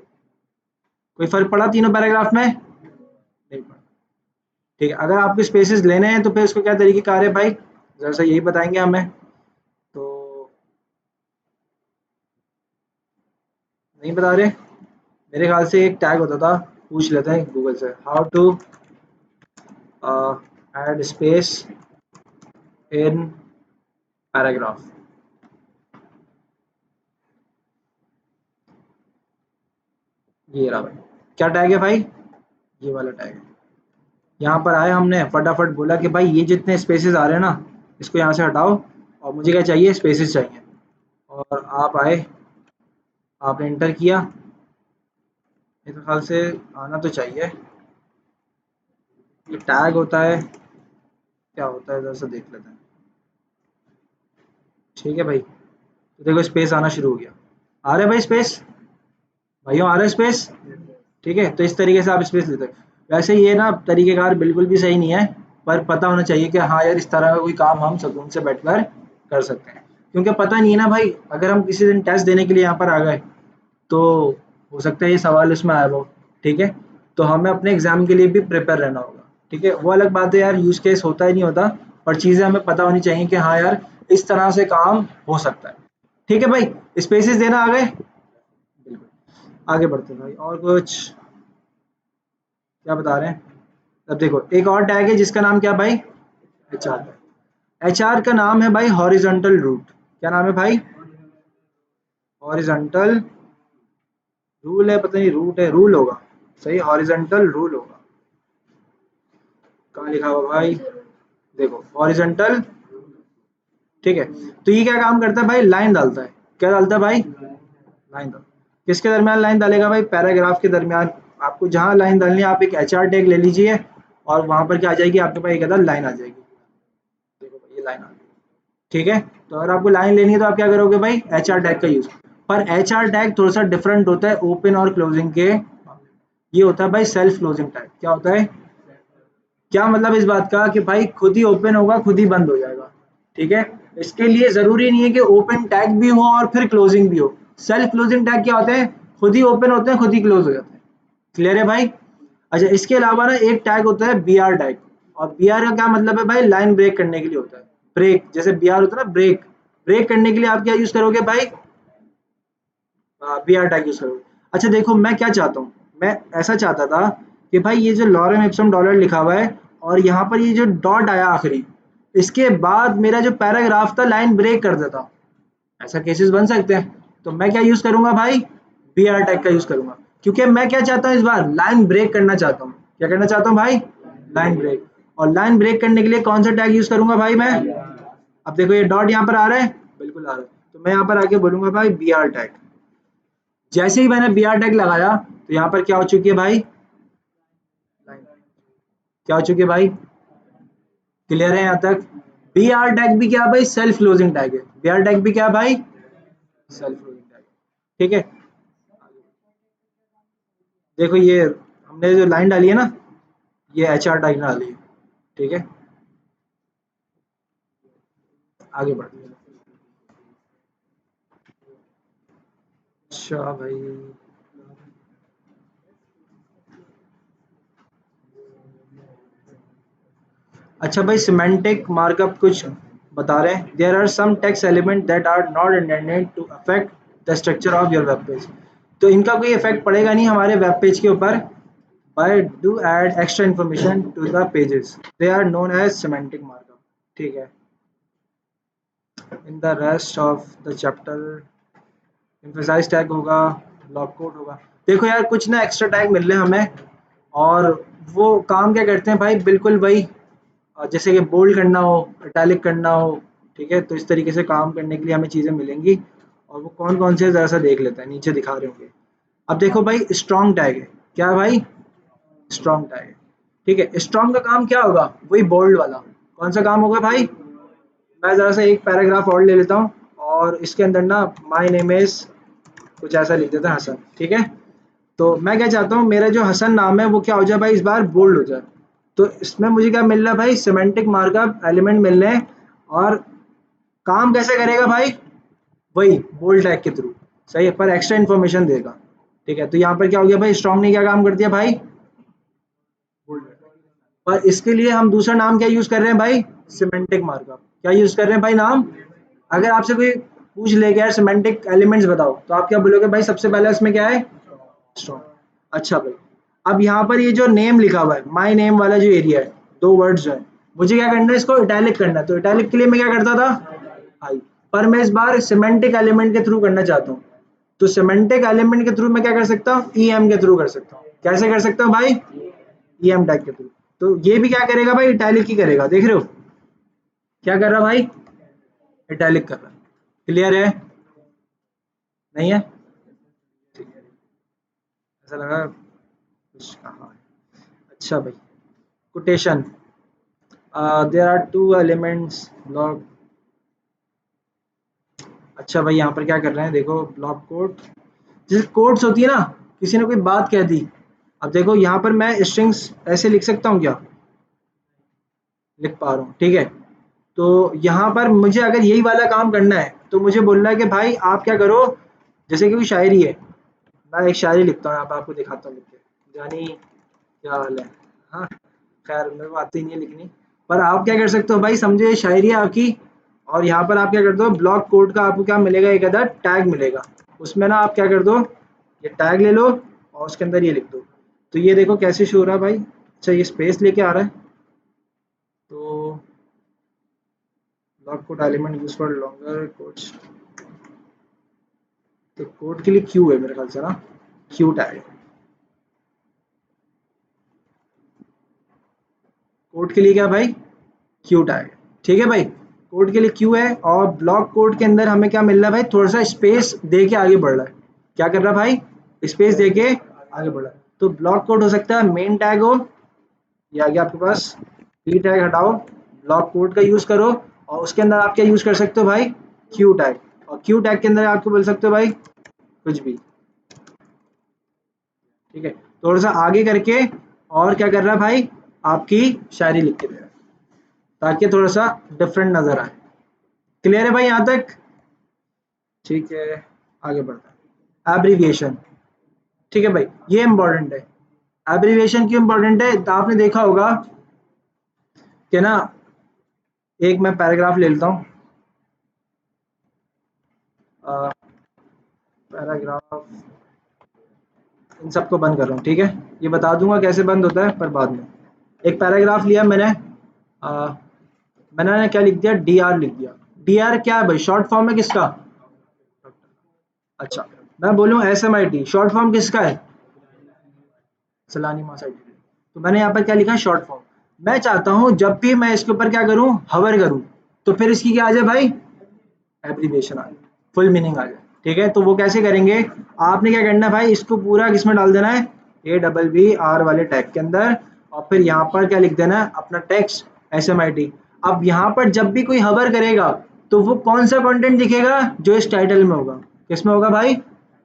कोई फर्क पड़ा तीनों पैराग्राफ में, नहीं पड़ा। ठीक है, अगर आपको स्पेसेस लेने हैं तो फिर उसको क्या तरीकेकार है भाई, जरा सा यही बताएंगे हमें। तो नहीं बता रहे, मेरे ख्याल से एक टैग होता था, पूछ लेते हैं गूगल से, how to add space in paragraph. ये रहा भाई, क्या टैग है भाई, ये वाला टैग है। यहाँ पर आए हमने फटाफट बोला कि भाई ये जितने स्पेसेस आ रहे हैं ना इसको यहाँ से हटाओ, और मुझे क्या चाहिए, स्पेसेस चाहिए। और आप आए, आपने इंटर किया, मेरे ख्याल से आना तो चाहिए। ये टैग होता है, क्या होता है, जरा सा देख लेते हैं। ठीक है भाई, तो देखो स्पेस आना शुरू हो गया, आ रहा है भाई स्पेस, भाइयों आ रहा है स्पेस। ठीक है, तो इस तरीके से आप स्पेस लेते हैं। वैसे ये ना तरीकेकार बिल्कुल भी सही नहीं है, पर पता होना चाहिए कि हाँ यार इस तरह का कोई काम हम सुकून से बैठकर कर सकते हैं। क्योंकि पता नहीं है ना भाई, अगर हम किसी दिन टेस्ट देने के लिए यहाँ पर आ गए तो हो सकता है ये सवाल उसमें आया हो। ठीक है, तो हमें अपने एग्जाम के लिए भी प्रिपेयर रहना होगा। ठीक है, वो अलग बात है यार, यूज केस होता ही नहीं होता, पर चीजें हमें पता होनी चाहिए कि हाँ यार इस तरह से काम हो सकता है। ठीक है भाई, स्पेसेस देना आ गए, बिल्कुल। आगे बढ़ते हैं भाई, और कुछ क्या बता रहे हैं। अब देखो एक और टैग है जिसका नाम क्या भाई, HR का नाम है भाई हॉरिजॉन्टल रूट। क्या नाम है भाई, हॉरिजॉन्टल रूल है, पता नहीं रूट है, रूल होगा। सही, हॉरिजॉन्टल रूल होगा। कहाँ लिखा हुआ भाई, देखो हॉरिजॉन्टल। ठीक है, तो ये क्या काम करता है भाई, लाइन डालता है। क्या डालता है भाई, लाइन डाल, किसके दरमियान लाइन डालेगा भाई, पैराग्राफ के दरमियान। आपको जहां लाइन डालनी है आप एक HR टैग ले लीजिए, और वहां पर क्या आ जाएगी आपके पास, एक अदर लाइन आ जाएगी। देखो भाई ये लाइन आ गई, ठीक है। तो अगर आपको लाइन लेनी है तो आप क्या करोगे भाई, एच आर टैग का यूज। पर एच आर टैग थोड़ा सा डिफरेंट होता है ओपन और क्लोजिंग के। ये होता है भाई सेल्फ क्लोजिंग टैग। क्या होता है, क्या मतलब इस बात का कि भाई खुद ही ओपन होगा खुद ही बंद हो जाएगा, ठीक है। इसके लिए जरूरी नहीं है कि ओपन टैग भी हो और फिर क्लोजिंग भी हो। सेल्फ क्लोजिंग टैग क्या होते हैं, खुद ही ओपन होते हैं खुद ही क्लोज हो जाते हैं। क्लियर है भाई। अच्छा इसके अलावा ना एक टैग होता है बी आर टैग। और बी आर का क्या मतलब है भाई, लाइन ब्रेक करने के लिए होता है। ब्रेक जैसे बी आर होता है ना, ब्रेक, ब्रेक करने के लिए आप क्या यूज करोगे भाई, बी आर टैग यूज करोगे। अच्छा देखो मैं क्या चाहता हूँ, मैं ऐसा चाहता था कि भाई ये जो लॉरेम इप्सम डॉलर लिखा हुआ है और यहाँ पर ये जो डॉट आया आखिरी, इसके बाद मेरा जो पैराग्राफ था लाइन ब्रेक कर देता। ऐसा केसेस बन सकते हैं। तो मैं क्या यूज करूंगा भाई, बी आर टैग का यूज करूंगा। क्योंकि मैं क्या चाहता हूँ, इस बार लाइन ब्रेक करना चाहता हूँ। क्या करना चाहता हूँ भाई, लाइन ब्रेक। और लाइन ब्रेक करने के लिए कौन सा टैग यूज करूंगा भाई मैं, अब देखो ये डॉट यहाँ पर आ रहा है, बिल्कुल आ रहा है, तो मैं यहाँ पर आके बोलूंगा भाई बी आर टैग। जैसे ही मैंने बी आर टैग लगाया तो यहाँ पर क्या हो चुकी है भाई, क्या हो चुकी है भाई, क्लियर है यहाँ तक। बी आर टैग भी क्या भाई, सेल्फ क्लोजिंग टैग है। बी आर टैग भी क्या भाई, सेल्फ क्लोजिंग टैग, ठीक है। देखो ये हमने जो लाइन डाली है ना, ये एच आर टैग डाली है, ठीक है। आगे बढ़ते हैं। अच्छा भाई, अच्छा भाई सिमेंटिक मार्कअप कुछ बता रहे हैं, there are some text element that are not intended to affect the structure of your web page. तो इनका कोई इफेक्ट पड़ेगा नहीं हमारे वेब पेज के ऊपर, but do add extra information to the pages. They are known as semantic markup. ठीक है। In the rest of the chapter, emphasize tag होगा, block code होगा। देखो यार कुछ ना एक्स्ट्रा टैग मिल रहे हैं हमें, और वो काम क्या करते हैं भाई, बिल्कुल वही जैसे कि बोल्ड करना हो, इटैलिक करना हो, ठीक है। तो इस तरीके से काम करने के लिए हमें चीज़ें मिलेंगी। और वो कौन कौन से ज़रा सा देख लेते हैं, नीचे दिखा रहे होंगे। अब देखो भाई स्ट्रॉन्ग टैग है, क्या है भाई, स्ट्रॉन्ग टैग है, ठीक है। स्ट्रॉन्ग का काम क्या होगा, वही बोल्ड वाला। कौन सा काम होगा भाई, मैं जरा सा एक पैराग्राफ और ले लेता हूँ और इसके अंदर ना माय नेम इज कुछ ऐसा लिख देता है, हसन, ठीक है। तो मैं क्या चाहता हूँ, मेरा जो हसन नाम है वो क्या हो जाए भाई, इस बार बोल्ड हो जाए। तो इसमें मुझे क्या मिल रहा है भाई, सिमेंटिक मार्कअप एलिमेंट मिल रहे हैं। और काम कैसे करेगा भाई, वही बोल्ड टैग के थ्रू, सही है, पर एक्स्ट्रा इन्फॉर्मेशन देगा, ठीक है। तो यहाँ पर क्या हो गया भाई, स्ट्रॉन्ग ने क्या काम कर दिया भाई, और इसके लिए हम दूसरा नाम क्या यूज कर रहे हैं भाई, सिमेंटिक मार्कअप। क्या यूज कर रहे हैं भाई नाम, अगर आपसे कोई पूछ ले कि यार सिमेंटिक एलिमेंट्स बताओ, तो आप क्या बोलोगे भाई, सबसे पहले इसमें क्या है, स्ट्रॉन्ग। अच्छा भाई, अब यहाँ पर ये जो नेम लिखा हुआ है, माय नेम वाला जो एरिया है, दो वर्ड्स जो है, मुझे क्या करना है, इसको इटैलिक करना है। तो इटैलिक के लिए मैं क्या करता था, आई, पर मैं इस बार सिमेंटिक एलिमेंट के थ्रू करना चाहता हूँ। तो सिमेंटिक एलिमेंट के थ्रू मैं क्या कर सकता हूँ, ई एम के थ्रू कर सकता हूँ। कैसे कर सकता हूँ भाई, ई एम टैग के थ्रू। तो ये भी क्या करेगा भाई, इटैलिक ही करेगा, देख रहे हो क्या कर रहा भाई, इटैलिक कर रहा है। क्लियर है, नहीं है, ठीक है। ऐसा लगा कुछ कहा है। अच्छा भाई, quotation, there are two elements block. अच्छा भाई यहाँ पर क्या कर रहे हैं, देखो ब्लॉक कोड, जैसे कोड्स होती है ना, किसी ने कोई बात कह दी। अब देखो यहाँ पर मैं स्ट्रिंग्स ऐसे लिख सकता हूँ क्या, लिख पा रहा हूँ, ठीक है। तो यहाँ पर मुझे अगर यही वाला काम करना है तो मुझे बोलना है कि भाई आप क्या करो, जैसे कि कोई शायरी है, मैं एक शायरी लिखता हूँ, यहाँ पे आपको दिखाता हूँ लिख के, जानी क्या हाल है, हाँ, खैर मेरे को आती नहीं है लिखनी। पर आप क्या कर सकते हो भाई, समझो ये शायरी है आपकी, और यहाँ पर आप क्या करते हो, ब्लॉक कोड का आपको क्या मिलेगा, एक अदर टैग मिलेगा। उसमें ना आप क्या कर दो, ये टैग ले लो और उसके अंदर ये लिख दो। तो ये देखो कैसे शो हो रहा है भाई, अच्छा ये स्पेस लेके आ रहा है। तो block code element use for longer codes, तो कोड के लिए क्यू है मेरे ख्याल से ना, क्यू टैग, कोड के लिए क्या भाई, क्यू टैग, ठीक है भाई। कोड के लिए क्यू है, और ब्लॉक कोड के अंदर हमें क्या मिल रहा है भाई, थोड़ा सा स्पेस दे के आगे बढ़ रहा है। क्या कर रहा है भाई, स्पेस दे के आगे बढ़ रहा है। तो ब्लॉक कोड हो सकता है मेन टैग हो, ये आ गया आपके पास। पी टैग हटाओ, ब्लॉक कोड का यूज करो, और उसके अंदर आप क्या यूज कर सकते हो भाई, क्यू टैग। और क्यू टैग के अंदर आपको बोल सकते हो भाई कुछ भी। ठीक है, थोड़ा सा आगे करके और क्या कर रहा है भाई, आपकी शायरी लिख के दे रहा है ताकि थोड़ा सा डिफरेंट नजर आए। क्लियर है भाई यहाँ तक? ठीक है, आगे बढ़ते हैं। एब्रीविएशन, ठीक है भाई, ये इंपॉर्टेंट है। एब्रीविएशन क्यों इंपॉर्टेंट है, तो आपने देखा होगा कि ना, एक मैं पैराग्राफ ले लेता हूँ, पैराग्राफ, इन सबको बंद कर रहा हूँ, ठीक है। ये बता दूंगा कैसे बंद होता है पर बाद में। एक पैराग्राफ लिया मैंने, मैंने क्या लिख दिया, डी आर लिख दिया। डी आर क्या है भाई, शॉर्ट फॉर्म है किसका? अच्छा, मैं बोलूँ S M I T, short form किसका है? सलानी मासाइटी। तो मैंने यहाँ पर क्या लिखा, शॉर्ट फॉर्म। मैं चाहता हूँ जब भी मैं इसके ऊपर क्या करूँ, हवर करूँ, तो फिर इसकी क्या आ जाए भाई, एब्रीविएशन आ जाए, फुल मीनिंग आ जाए। ठीक है, तो वो कैसे करेंगे, आपने क्या करना है भाई, इसको पूरा किसमें डाल देना है, ए डबल बी आर वाले टैग के अंदर, और फिर यहाँ पर क्या लिख देना है, अपना text S M I T. अब यहाँ पर जब भी कोई हवर करेगा तो वो कौन सा कंटेंट दिखेगा, जो इस टाइटल में होगा। किसमें होगा भाई,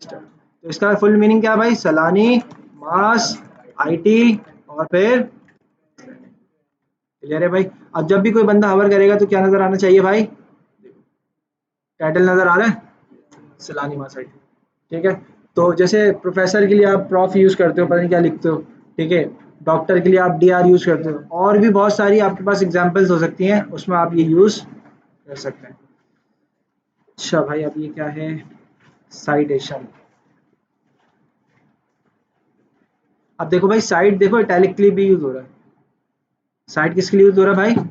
तो इसका फुल मीनिंग क्या है भाई, सलानी मास आईटी, और फिर क्लियर है भाई। अब जब भी कोई बंदा हवर करेगा तो क्या नजर आना चाहिए भाई, टाइटल नजर आ रहा है, सलानी मास आईटी। ठीक है, तो जैसे प्रोफेसर के लिए आप प्रॉफ यूज करते हो, पता नहीं क्या लिखते हो, ठीक है। डॉक्टर के लिए आप डी आर यूज करते हो, और भी बहुत सारी आपके पास एग्जांपल्स हो सकती हैं, उसमें आप ये यूज कर सकते हैं। अच्छा भाई, अब ये क्या है, साइटेशन। अब देखो भाई, साइट देखो इटैलिक के लिए भी यूज हो रहा है। साइट किसके लिए यूज हो रहा है भाई,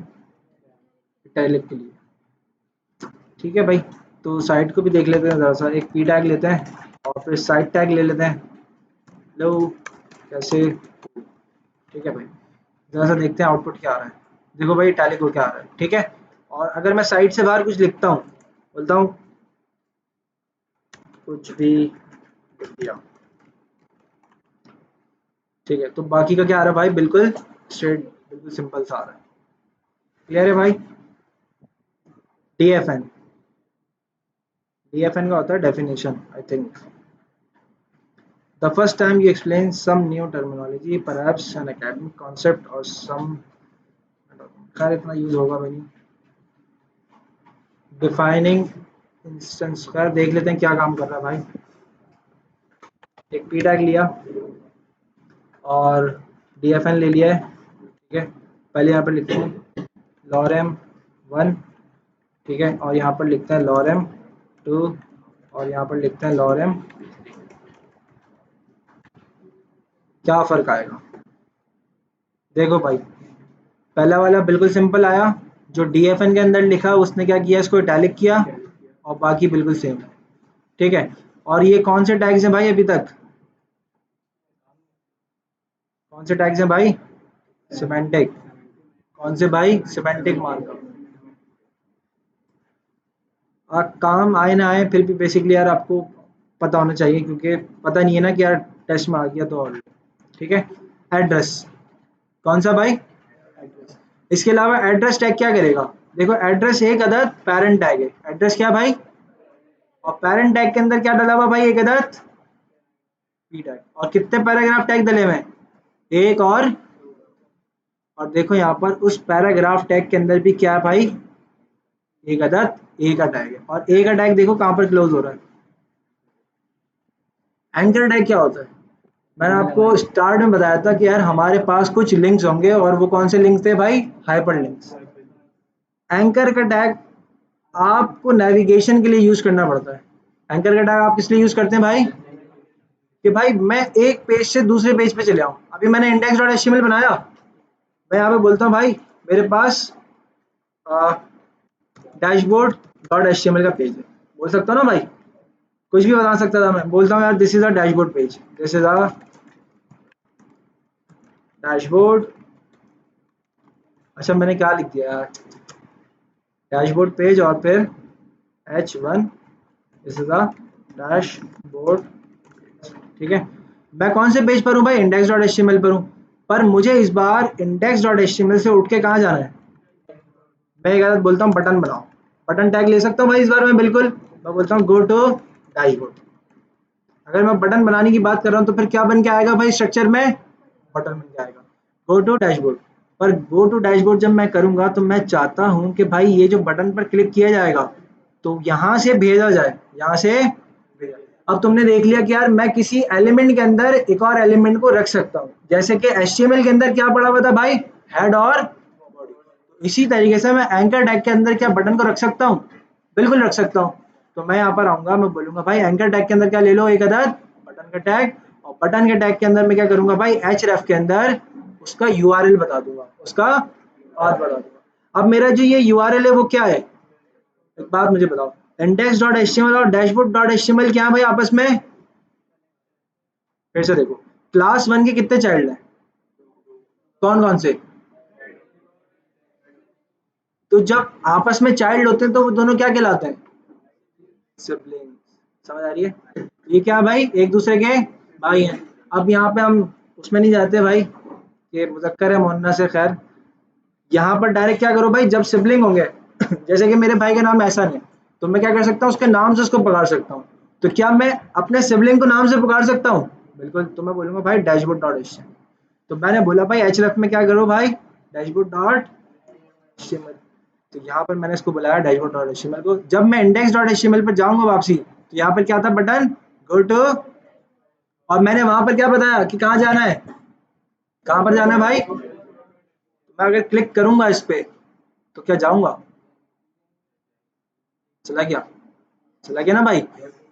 इटैलिक के लिए। ठीक है भाई, तो साइट को भी देख लेते हैं ज़रा सा, एक पी टैग लेते हैं और फिर साइट टैग ले लेते हैं। लो, कैसे, ठीक है भाई, ज़रा सा देखते हैं आउटपुट क्या आ रहा है। देखो भाई, इटैलिक हो क्या आ रहा है, ठीक है। और अगर मैं साइट से बाहर कुछ लिखता हूँ, बोलता हूँ कुछ भी लिख दिया, ठीक है, तो बाकी का क्या आ रहा है भाई, बिल्कुल स्ट्रेट, बिल्कुल सिंपल सा आ रहा है। क्लियर है भाई। D F N, D F N का होता है definition, I think the first time you explain some new terminology, perhaps an academic concept or some, खैर इतना यूज होगा भाई नहीं। डिफाइनिंग इंस्टेंस, खैर देख लेते हैं क्या काम कर रहा है भाई। एक पी टैग लिया और डी एफ एन ले लिया है, ठीक है। पहले यहाँ पर लिखते हैं लॉरेम वन, ठीक है, और यहाँ पर लिखते हैं लॉरेम टू, और यहाँ पर लिखते हैं लॉरेम। क्या फर्क आएगा, देखो भाई, पहला वाला बिल्कुल सिंपल आया, जो डीएफएन के अंदर लिखा उसने क्या किया, इसको इटैलिक किया, और बाकी बिल्कुल सेम है। ठीक है, और ये कौन से टैग्स हैं भाई, अभी तक कौन से टैग्स हैं भाई, सिमेंटिक। कौन से भाई, सिमेंटिक मार्कअप। काम आए ना आए, फिर भी बेसिकली यार आपको पता होना चाहिए, क्योंकि पता नहीं है ना कि यार टेस्ट में आ गया तो और। ठीक है, एड्रेस, कौन सा भाई, एड्रेस। इसके अलावा एड्रेस टैग क्या करेगा, देखो एड्रेस एक अदद पेरेंट टैग है, एड्रेस क्या भाई, और पेरेंट टैग के अंदर क्या डाला हुआ भाई, एक अदद पी टैग। और कितने पैराग्राफ टैग डले हुए हैं, एक और देखो यहाँ पर उस पैराग्राफ टैग के अंदर भी क्या है भाई, एक अदद ए का टैग है, और ए का टैग देखो कहाँ पर क्लोज हो रहा है। एंकर टैग क्या होता है, मैंने आपको स्टार्ट में बताया था कि यार हमारे पास कुछ लिंक्स होंगे, और वो कौन से लिंक्स थे भाई, हाइपर लिंक्स। एंकर का टैग आपको नेविगेशन के लिए यूज करना पड़ता है। एंकर का टैग आप किस लिए यूज करते हैं भाई, कि भाई मैं एक पेज से दूसरे पेज पे चले आऊँ। अभी मैंने इंडेक्स डॉट एचटीएमएल बनाया, मैं यहाँ पे बोलता हूँ भाई मेरे पास डैशबोर्ड डॉट एचटीएमएल का पेज है, बोल सकता हूँ ना भाई, कुछ भी बता सकता था। मैं बोलता हूँ यार this is a dashboard page, this is a dashboard. अच्छा मैंने क्या लिख दिया यार, डैशबोर्ड पेज, और फिर H1, this is a dashboard. ठीक है, मैं कौन से पेज पर हूँ भाई, इंडेक्स डॉट एचटीएमएल पर हूँ। पर मुझे इस बार इंडेक्स डॉट एचटीएमएल से उठ के कहाँ जाना है, मैं एक आदत बोलता हूँ बटन बनाओ, बटन टैग ले सकता हूँ भाई इस बार मैं बिल्कुल, मैं बोलता हूँ गो टू डैशबोर्ड। अगर मैं बटन बनाने की बात कर रहा हूँ तो फिर क्या बन के आएगा भाई स्ट्रक्चर में, बटन बन के आएगा, गो टू डैशबोर्ड। पर गो टू डैशबोर्ड जब मैं करूंगा तो मैं चाहता हूं कि भाई ये जो बटन पर क्लिक किया जाएगा तो यहाँ से भेजा जाए, यहाँ से भेजा। अब तुमने देख लिया कि यार मैं किसी एलिमेंट के अंदर एक और एलिमेंट को रख सकता हूँ, जैसे कि एचटीएमएल के अंदर क्या पड़ा हुआ था भाई, हेड और बॉडी। इसी तरीके से मैं एंकर टैग के अंदर क्या बटन को रख सकता हूँ, बिल्कुल रख सकता हूँ। तो मैं यहाँ पर आऊंगा, मैं बोलूंगा भाई एंकर टैग के अंदर क्या ले लो, एक अदर बटन का टैग, और बटन के टैग के अंदर मैं क्या करूंगा भाई href के अंदर उसका यूआरएल बता दूंगा, उसका पाथ बता दूंगा। अब मेरा जो ये यूआरएल है वो क्या है, एक बात मुझे बताओ, इंडेक्स डॉट एचटीएमएल और डैशबोर्ड डॉट एचटीएमएल क्या है भाई आपस में, फिर से देखो, क्लास वन के कितने चाइल्ड हैं, कौन कौन से, तो जब आपस में चाइल्ड होते हैं तो वो दोनों क्या कहलाते हैं, सिबलिंग्स। समझ आ रही है, ये क्या भाई एक दूसरे के भाई हैं। अब यहाँ पे हम उसमें नहीं जाते भाई, ये मुज़क्कर है मुअन्नस से, खैर यहाँ पर डायरेक्ट क्या करो भाई, जब सिबलिंग होंगे जैसे कि मेरे भाई का नाम एहसन है, तो मैं क्या कर सकता हूँ उसके नाम से उसको पकड़ सकता हूँ। तो क्या मैं अपने सिबलिंग को नाम से पुकार सकता हूँ, बिल्कुल। तो मैं बोलूंगा भाई डैशबोर्ड डॉट एचटीएमएल, तो मैंने बोला भाई href में क्या करो भाई डैशबोर्ड डॉट एचटीएमएल। तो यहाँ पर मैंने इसको बुलाया डैशबोर्ड डॉट एचटीएमएल को, जब मैं इंडेक्स डॉट एचटीएमएल पर जाऊंगा वापसी तो यहाँ पर क्या था बटन गो टू, और मैंने वहां पर क्या बताया कि कहाँ जाना है, कहाँ पर जाना है भाई, तो मैं अगर क्लिक करूंगा इस पे तो क्या जाऊंगा, चला गया, चला गया ना भाई।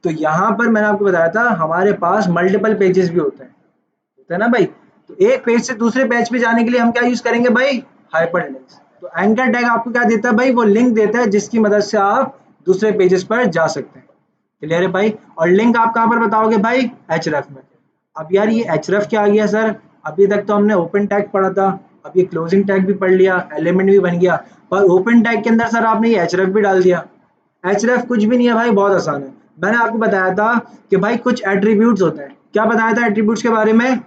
तो यहाँ पर मैंने आपको बताया था हमारे पास मल्टीपल पेजेस भी होते हैं ना भाई। तो एक पेज से दूसरे पेज पे जाने के लिए हम क्या यूज करेंगे भाई, हाइपर लिंक्स। तो एंकर टैग आपको क्या देता है भाई, वो लिंक देता है जिसकी मदद से आप दूसरे पेजेस पर जा सकते हैं। क्लियर है भाई, और लिंक आप कहाँ पर बताओगे भाई href में। अब यार ये href क्या आ गया सर, अभी तक तो हमने ओपन टैग पढ़ा था, अब ये क्लोजिंग टैग भी पढ़ लिया, एलिमेंट भी बन गया, पर ओपन टैग के अंदर सर आपने ये href भी डाल दिया। href कुछ भी नहीं है भाई, बहुत आसान है। मैंने आपको बताया था कि भाई कुछ एट्रीब्यूट्स होते हैं, क्या बताया था एट्रीब्यूट्स के बारे में,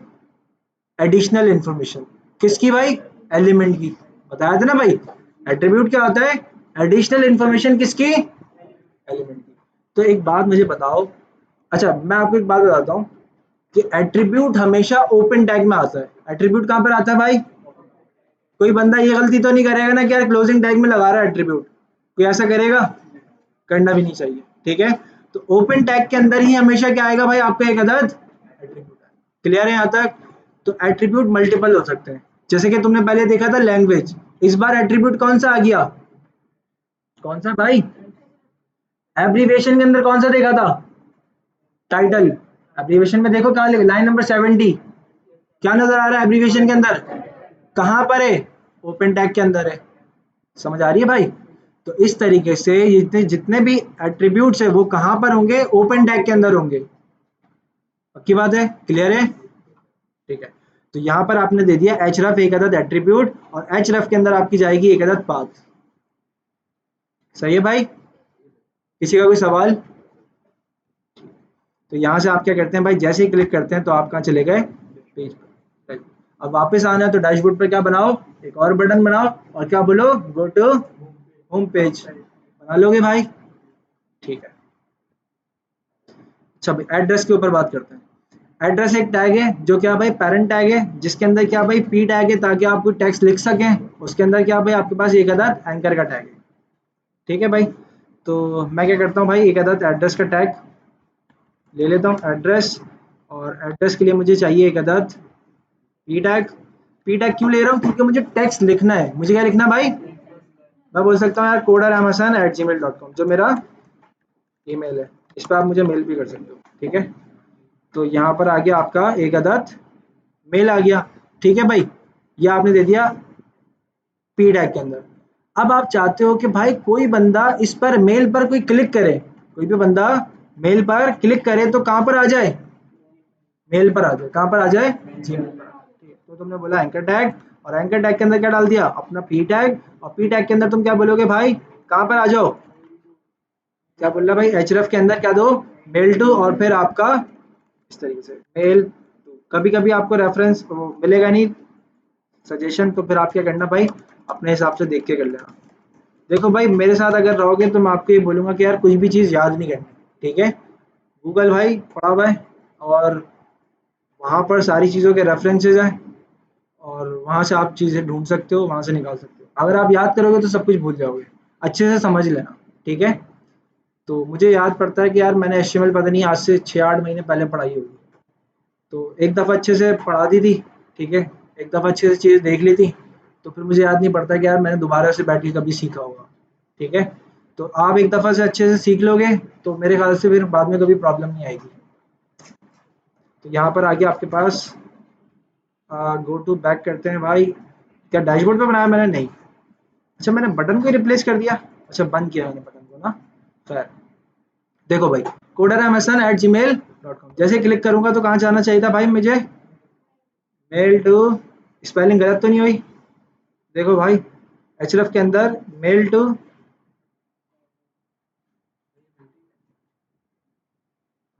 एडिशनल इंफॉर्मेशन, किसकी भाई, एलिमेंट की, बताया था ना भाई। एट्रीब्यूट क्या होता है, एडिशनल इंफॉर्मेशन किसकी, एलिमेंट की। तो एक बात मुझे बताओ, अच्छा मैं आपको एक बात बताता हूँ कि एट्रीब्यूट हमेशा ओपन टैग में आता है। एट्रीब्यूट कहाँ पर आता है भाई, कोई बंदा ये गलती तो नहीं करेगा ना कि यार क्लोजिंग टैग में लगा रहा है एट्रीब्यूट, कोई ऐसा करेगा, करना भी नहीं चाहिए, ठीक है। तो ओपन टैग के अंदर ही हमेशा क्या आएगा भाई, आपका एक अदद एट्रीब्यूट है। क्लियर है यहाँ तक। तो एट्रीब्यूट मल्टीपल हो सकते हैं, जैसे कि तुमने पहले देखा था लैंग्वेज, इस बार एट्रीब्यूट कौन सा आ गया, कौन सा भाई, एब्रीविएशन के अंदर कौन सा देखा था, टाइटल। एब्रीविएशन में देखो कहाँ लिखा, लाइन नंबर 70, क्या नजर आ रहा है एब्रीविएशन के अंदर, कहाँ पर है, ओपन टैग के अंदर है। समझ आ रही है भाई। तो इस तरीके से जितने जितने भी एट्रीब्यूट्स है वो कहाँ पर होंगे, ओपन टैग के अंदर होंगे। पक्की बात है, क्लियर है, ठीक है। तो यहाँ पर आपने दे दिया href एक अदद एट्रीब्यूट, और href के अंदर आपकी जाएगी एक अदद पाथ। सही है भाई, किसी का कोई सवाल। तो यहाँ से आप क्या करते हैं भाई, जैसे ही क्लिक करते हैं तो आप कहाँ चले गए, पेज पर। अब वापस आना है तो डैशबोर्ड पर क्या बनाओ, एक और बटन बनाओ, और क्या बोलो, गो टू होम पेज, बना लोगे भाई, ठीक है। अच्छा भाई एड्रेस के ऊपर बात करते हैं। एड्रेस एक टैग है जो क्या भाई पेरेंट टैग है, जिसके अंदर क्या भाई पी टैग है, ताकि आप कोई टेक्स्ट लिख सकें। उसके अंदर क्या भाई आपके पास एक अदद एंकर का टैग है, ठीक है भाई। तो मैं क्या करता हूँ भाई, एक अदद एड्रेस का टैग ले लेता हूँ, एड्रेस, और एड्रेस के लिए मुझे चाहिए एक अदद पी टैग। पी टैग क्यों ले रहा हूँ, क्योंकि मुझे टेक्स्ट लिखना है। मुझे क्या लिखना है भाई, मैं बोल सकता हूँ यार coder@gmail.com जो मेरा ईमेल है, इस पर आप मुझे मेल भी कर सकते हो, ठीक है। तो यहाँ पर आ गया आपका एक अदद मेल आ गया, ठीक है भाई, ये आपने दे दिया पी टैग के अंदर। अब आप चाहते हो कि भाई कोई बंदा इस पर मेल पर कोई क्लिक करे, कोई भी बंदा मेल पर क्लिक करे तो कहाँ पर आ जाए, मेल पर आ जाए, कहाँ पर आ जाए, जीमेल पर। ठीक है, तो तुमने बोला एंकर टैग, और एंकर टैग के अंदर क्या डाल दिया, अपना पी टैग, और पी टैग के अंदर तुम क्या बोलोगे भाई, कहाँ पर आ जाओ, क्या बोल रहा भाई href के अंदर क्या दो, मेल टू, और फिर आपका इस तरीके से मेल टू। कभी कभी आपको रेफरेंस मिलेगा नहीं, सजेशन तो फिर आप क्या करना भाई, अपने हिसाब से देख के कर लेना। देखो भाई मेरे साथ अगर रहोगे तो मैं आपको ये बोलूँगा कि यार कुछ भी चीज़ याद नहीं करनी, ठीक है? गूगल भाई पड़ा हुआ है और वहाँ पर सारी चीज़ों के रेफरेंसेस हैं और वहाँ से आप चीज़ें ढूँढ सकते हो, वहाँ से निकाल सकते हो। अगर आप याद करोगे तो सब कुछ भूल जाओगे, अच्छे से समझ लेना, ठीक है? तो मुझे याद पड़ता है कि यार मैंने एचटीएमएल पता नहीं आज से 6-8 महीने पहले पढ़ाई होगी। तो एक दफ़ा अच्छे से पढ़ा दी थी, ठीक है? एक दफ़ा अच्छे से चीज़ देख ली थी, तो फिर मुझे याद नहीं पड़ता कि यार मैंने दोबारा से बैठ के कभी सीखा होगा, ठीक है? तो आप एक दफ़ा से अच्छे से सीख लोगे, तो मेरे ख़्याल से फिर बाद में कभी प्रॉब्लम नहीं आएगी। तो यहाँ पर आगे आपके पास गो टू बैक करते हैं भाई। क्या डैशबोर्ड पे बनाया मैंने? नहीं। अच्छा मैंने बटन को रिप्लेस कर दिया। अच्छा बंद किया मैंने बटन को ना। खैर देखो भाई coderamazon@gmail.com जैसे क्लिक करूंगा तो कहाँ जाना चाहिए था भाई मुझे? मेल टू, स्पेलिंग गलत तो नहीं हुई? देखो भाई href के अंदर मेल टू,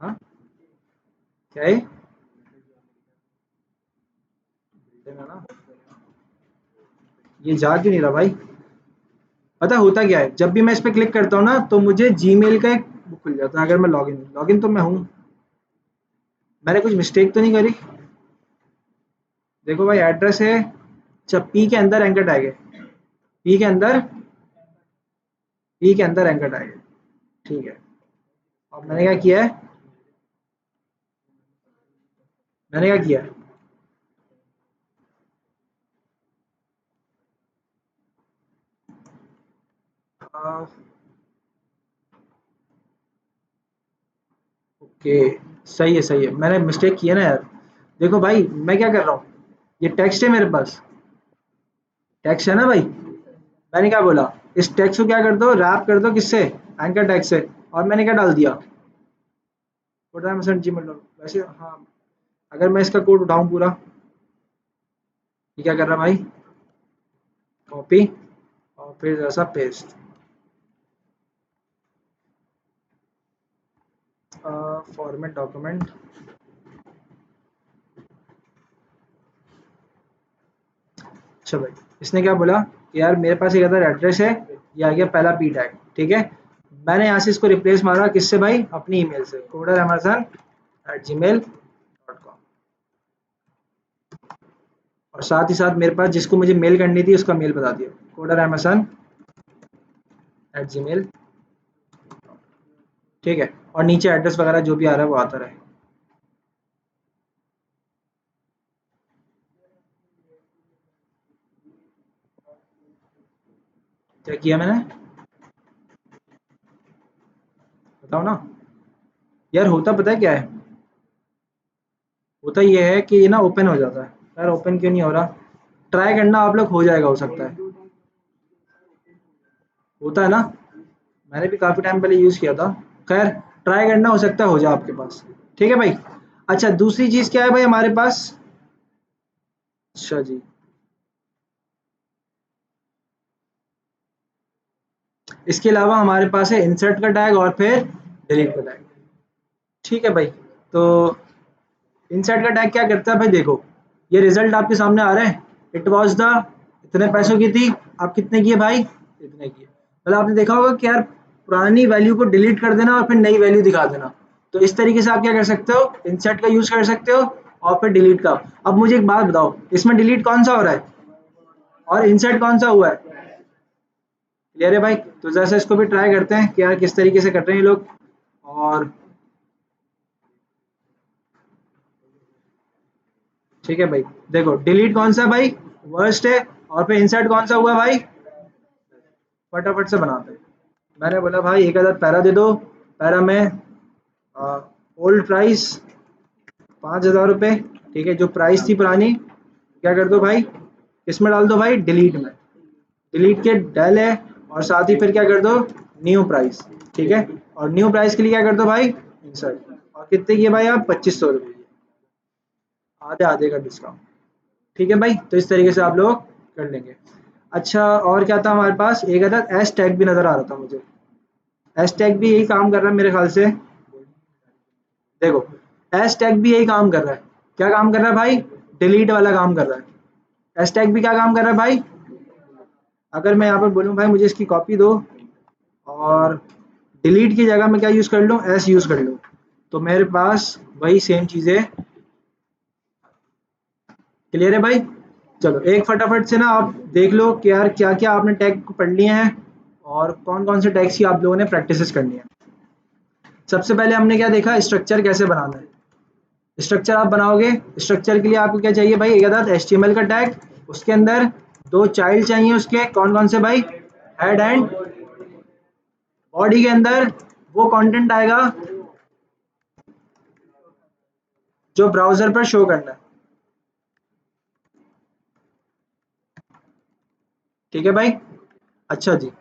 हाँ क्या है ना, ये जा क्यों नहीं रहा भाई? पता होता क्या है, जब भी मैं इस पे क्लिक करता हूँ ना तो मुझे जीमेल का एक वो खुल जाता है। अगर मैं लॉगिन लॉगिन तो मैं हूँ, मैंने कुछ मिस्टेक तो नहीं करी? देखो भाई एड्रेस है, अच्छा पी के अंदर एंकर टैग है, पी के अंदर, पी के अंदर एंकर टैग है, ठीक है। अब मैंने क्या किया है, मैंने क्या किया है, आ, ओके सही है सही है, मैंने मिस्टेक किया ना यार। देखो भाई मैं क्या कर रहा हूँ, ये टेक्स्ट है मेरे पास, टेक्स्ट है ना भाई, मैंने क्या बोला, इस टेक्स्ट को क्या कर दो, रैप कर दो किससे, एंकर टैग से। और मैंने क्या डाल दिया, जी वैसे हाँ, अगर मैं इसका कोड उठाऊं पूरा, ये क्या कर रहा भाई, कॉपी और फिर ऐसा पेस्ट, फॉर्मेट डॉक्यूमेंट। अच्छा भाई इसने क्या बोला कि यार मेरे पास एक अदर एड्रेस है, ये आ गया पहला पी टैग, ठीक है? मैंने यहाँ से इसको रिप्लेस मारा किससे भाई, अपनी ईमेल से, coderamason@gmail.com। और साथ ही साथ मेरे पास जिसको मुझे मेल करनी थी उसका मेल बता दिया, coderamason@gmail, ठीक है? और नीचे एड्रेस वगैरह जो भी आ रहा है वो आता रहे। क्या किया मैंने, बताओ ना यार? होता पता है क्या है, होता ये है कि ये ना ओपन हो जाता है। यार ओपन क्यों नहीं हो रहा, ट्राई करना आप लोग, हो जाएगा हो सकता है, होता है ना, मैंने भी काफ़ी टाइम पहले यूज़ किया था। खैर ट्राई करना, हो सकता है हो जाए आपके पास, ठीक है भाई? अच्छा दूसरी चीज़ क्या है भाई हमारे पास, अच्छा जी, इसके अलावा हमारे पास है इंसर्ट का टैग और फिर डिलीट का टैग, ठीक है भाई? तो इंसर्ट का टैग क्या करता है भाई, देखो ये रिजल्ट आपके सामने आ रहा है, इट वाज द, इतने पैसों की थी, आप कितने किए भाई, इतने किए। मतलब आपने देखा होगा कि यार पुरानी वैल्यू को डिलीट कर देना और फिर नई वैल्यू दिखा देना। तो इस तरीके से आप क्या कर सकते हो, इंसर्ट का यूज कर सकते हो और फिर डिलीट का। अब मुझे एक बात बताओ, इसमें डिलीट कौन सा हो रहा है और इंसर्ट कौन सा हुआ है? क्लियर है भाई? तो जैसे इसको भी ट्राई करते हैं कि यार किस तरीके से कर रहे हैं ये लोग। और ठीक है भाई, देखो डिलीट कौन सा भाई, वर्स्ट है, और फिर इंसर्ट कौन सा हुआ भाई, फटाफट से बनाते हैं। मैंने बोला भाई एक आधा पैरा दे दो, पैरा में ओल्ड प्राइस 5,000 रुपये, ठीक है? जो प्राइस थी पुरानी, क्या कर दो भाई, किसमें डाल दो भाई, डिलीट में, डिलीट के डल है। और साथ ही फिर क्या कर दो, न्यू प्राइस, ठीक है? और न्यू प्राइस के लिए क्या कर दो भाई, इंसर्ट। और कितने की है भाई आप, 2500 रुपये की, आधे आधे का डिस्काउंट, ठीक है भाई? तो इस तरीके से आप लोग कर लेंगे। अच्छा और क्या था हमारे पास, एक अदर एस टैग भी नज़र आ रहा था मुझे, एस टैग भी यही काम कर रहा है मेरे ख्याल से। देखो एस टैग भी यही काम कर रहा है, क्या काम कर रहा है भाई, डिलीट वाला काम कर रहा है, एस टैग भी क्या काम कर रहा है भाई, अगर मैं यहाँ पर बोलूँ भाई मुझे इसकी कॉपी दो और डिलीट की जगह मैं क्या यूज़ कर लूँ, एस यूज़ कर लूँ, तो मेरे पास वही सेम चीज़ें। क्लियर है भाई। चलो एक फटाफट से ना आप देख लो कि यार क्या क्या आपने टैग पढ़ लिए हैं और कौन कौन से टैग्स की आप लोगों ने प्रैक्टिस करनी है। सबसे पहले हमने क्या देखा, स्ट्रक्चर कैसे बनाना है। स्ट्रक्चर आप बनाओगे, स्ट्रक्चर के लिए आपको क्या चाहिए भाई, एक आधा HTML का टैग, उसके अंदर दो चाइल्ड चाहिए उसके, कौन कौन से भाई, हेड एंड बॉडी के अंदर वो कंटेंट आएगा जो ब्राउजर पर शो करना है। ठीक है भाई। अच्छा जी,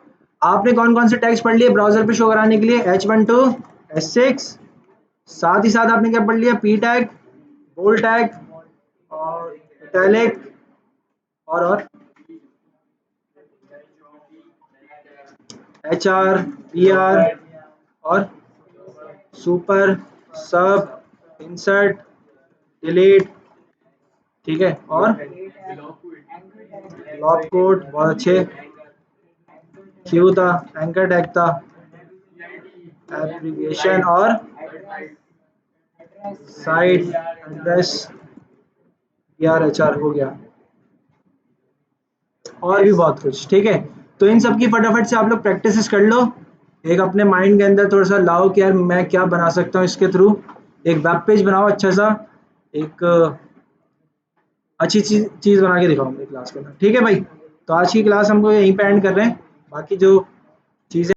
आपने कौन कौन से टैग्स पढ़ लिए ब्राउजर पे शो कराने के लिए, H12, S6, साथ ही साथ आपने क्या पढ़ लिया, पी टैग, बोल्ड टैग और इटैलिक और HR, PR और सुपर, सब, इंसर्ट, डिलीट। ठीक है, और लॉक कोड बहुत अच्छे, क्यू था, एंकर टैग था, एप्लीकेशन और साइट एड्रेस, PRHR हो गया, और भी बहुत कुछ। ठीक है, तो इन सब की फटाफट से आप लोग प्रैक्टिस कर लो, एक अपने माइंड के अंदर थोड़ा सा लाओ कि यार मैं क्या बना सकता हूँ इसके थ्रू। एक वेब पेज बनाओ अच्छा सा, एक अच्छी चीज़ बना के दिखाओ मेरी क्लास को ना। ठीक है भाई, तो आज की क्लास हमको यहीं पे एंड कर रहे हैं, बाकी जो चीज़ें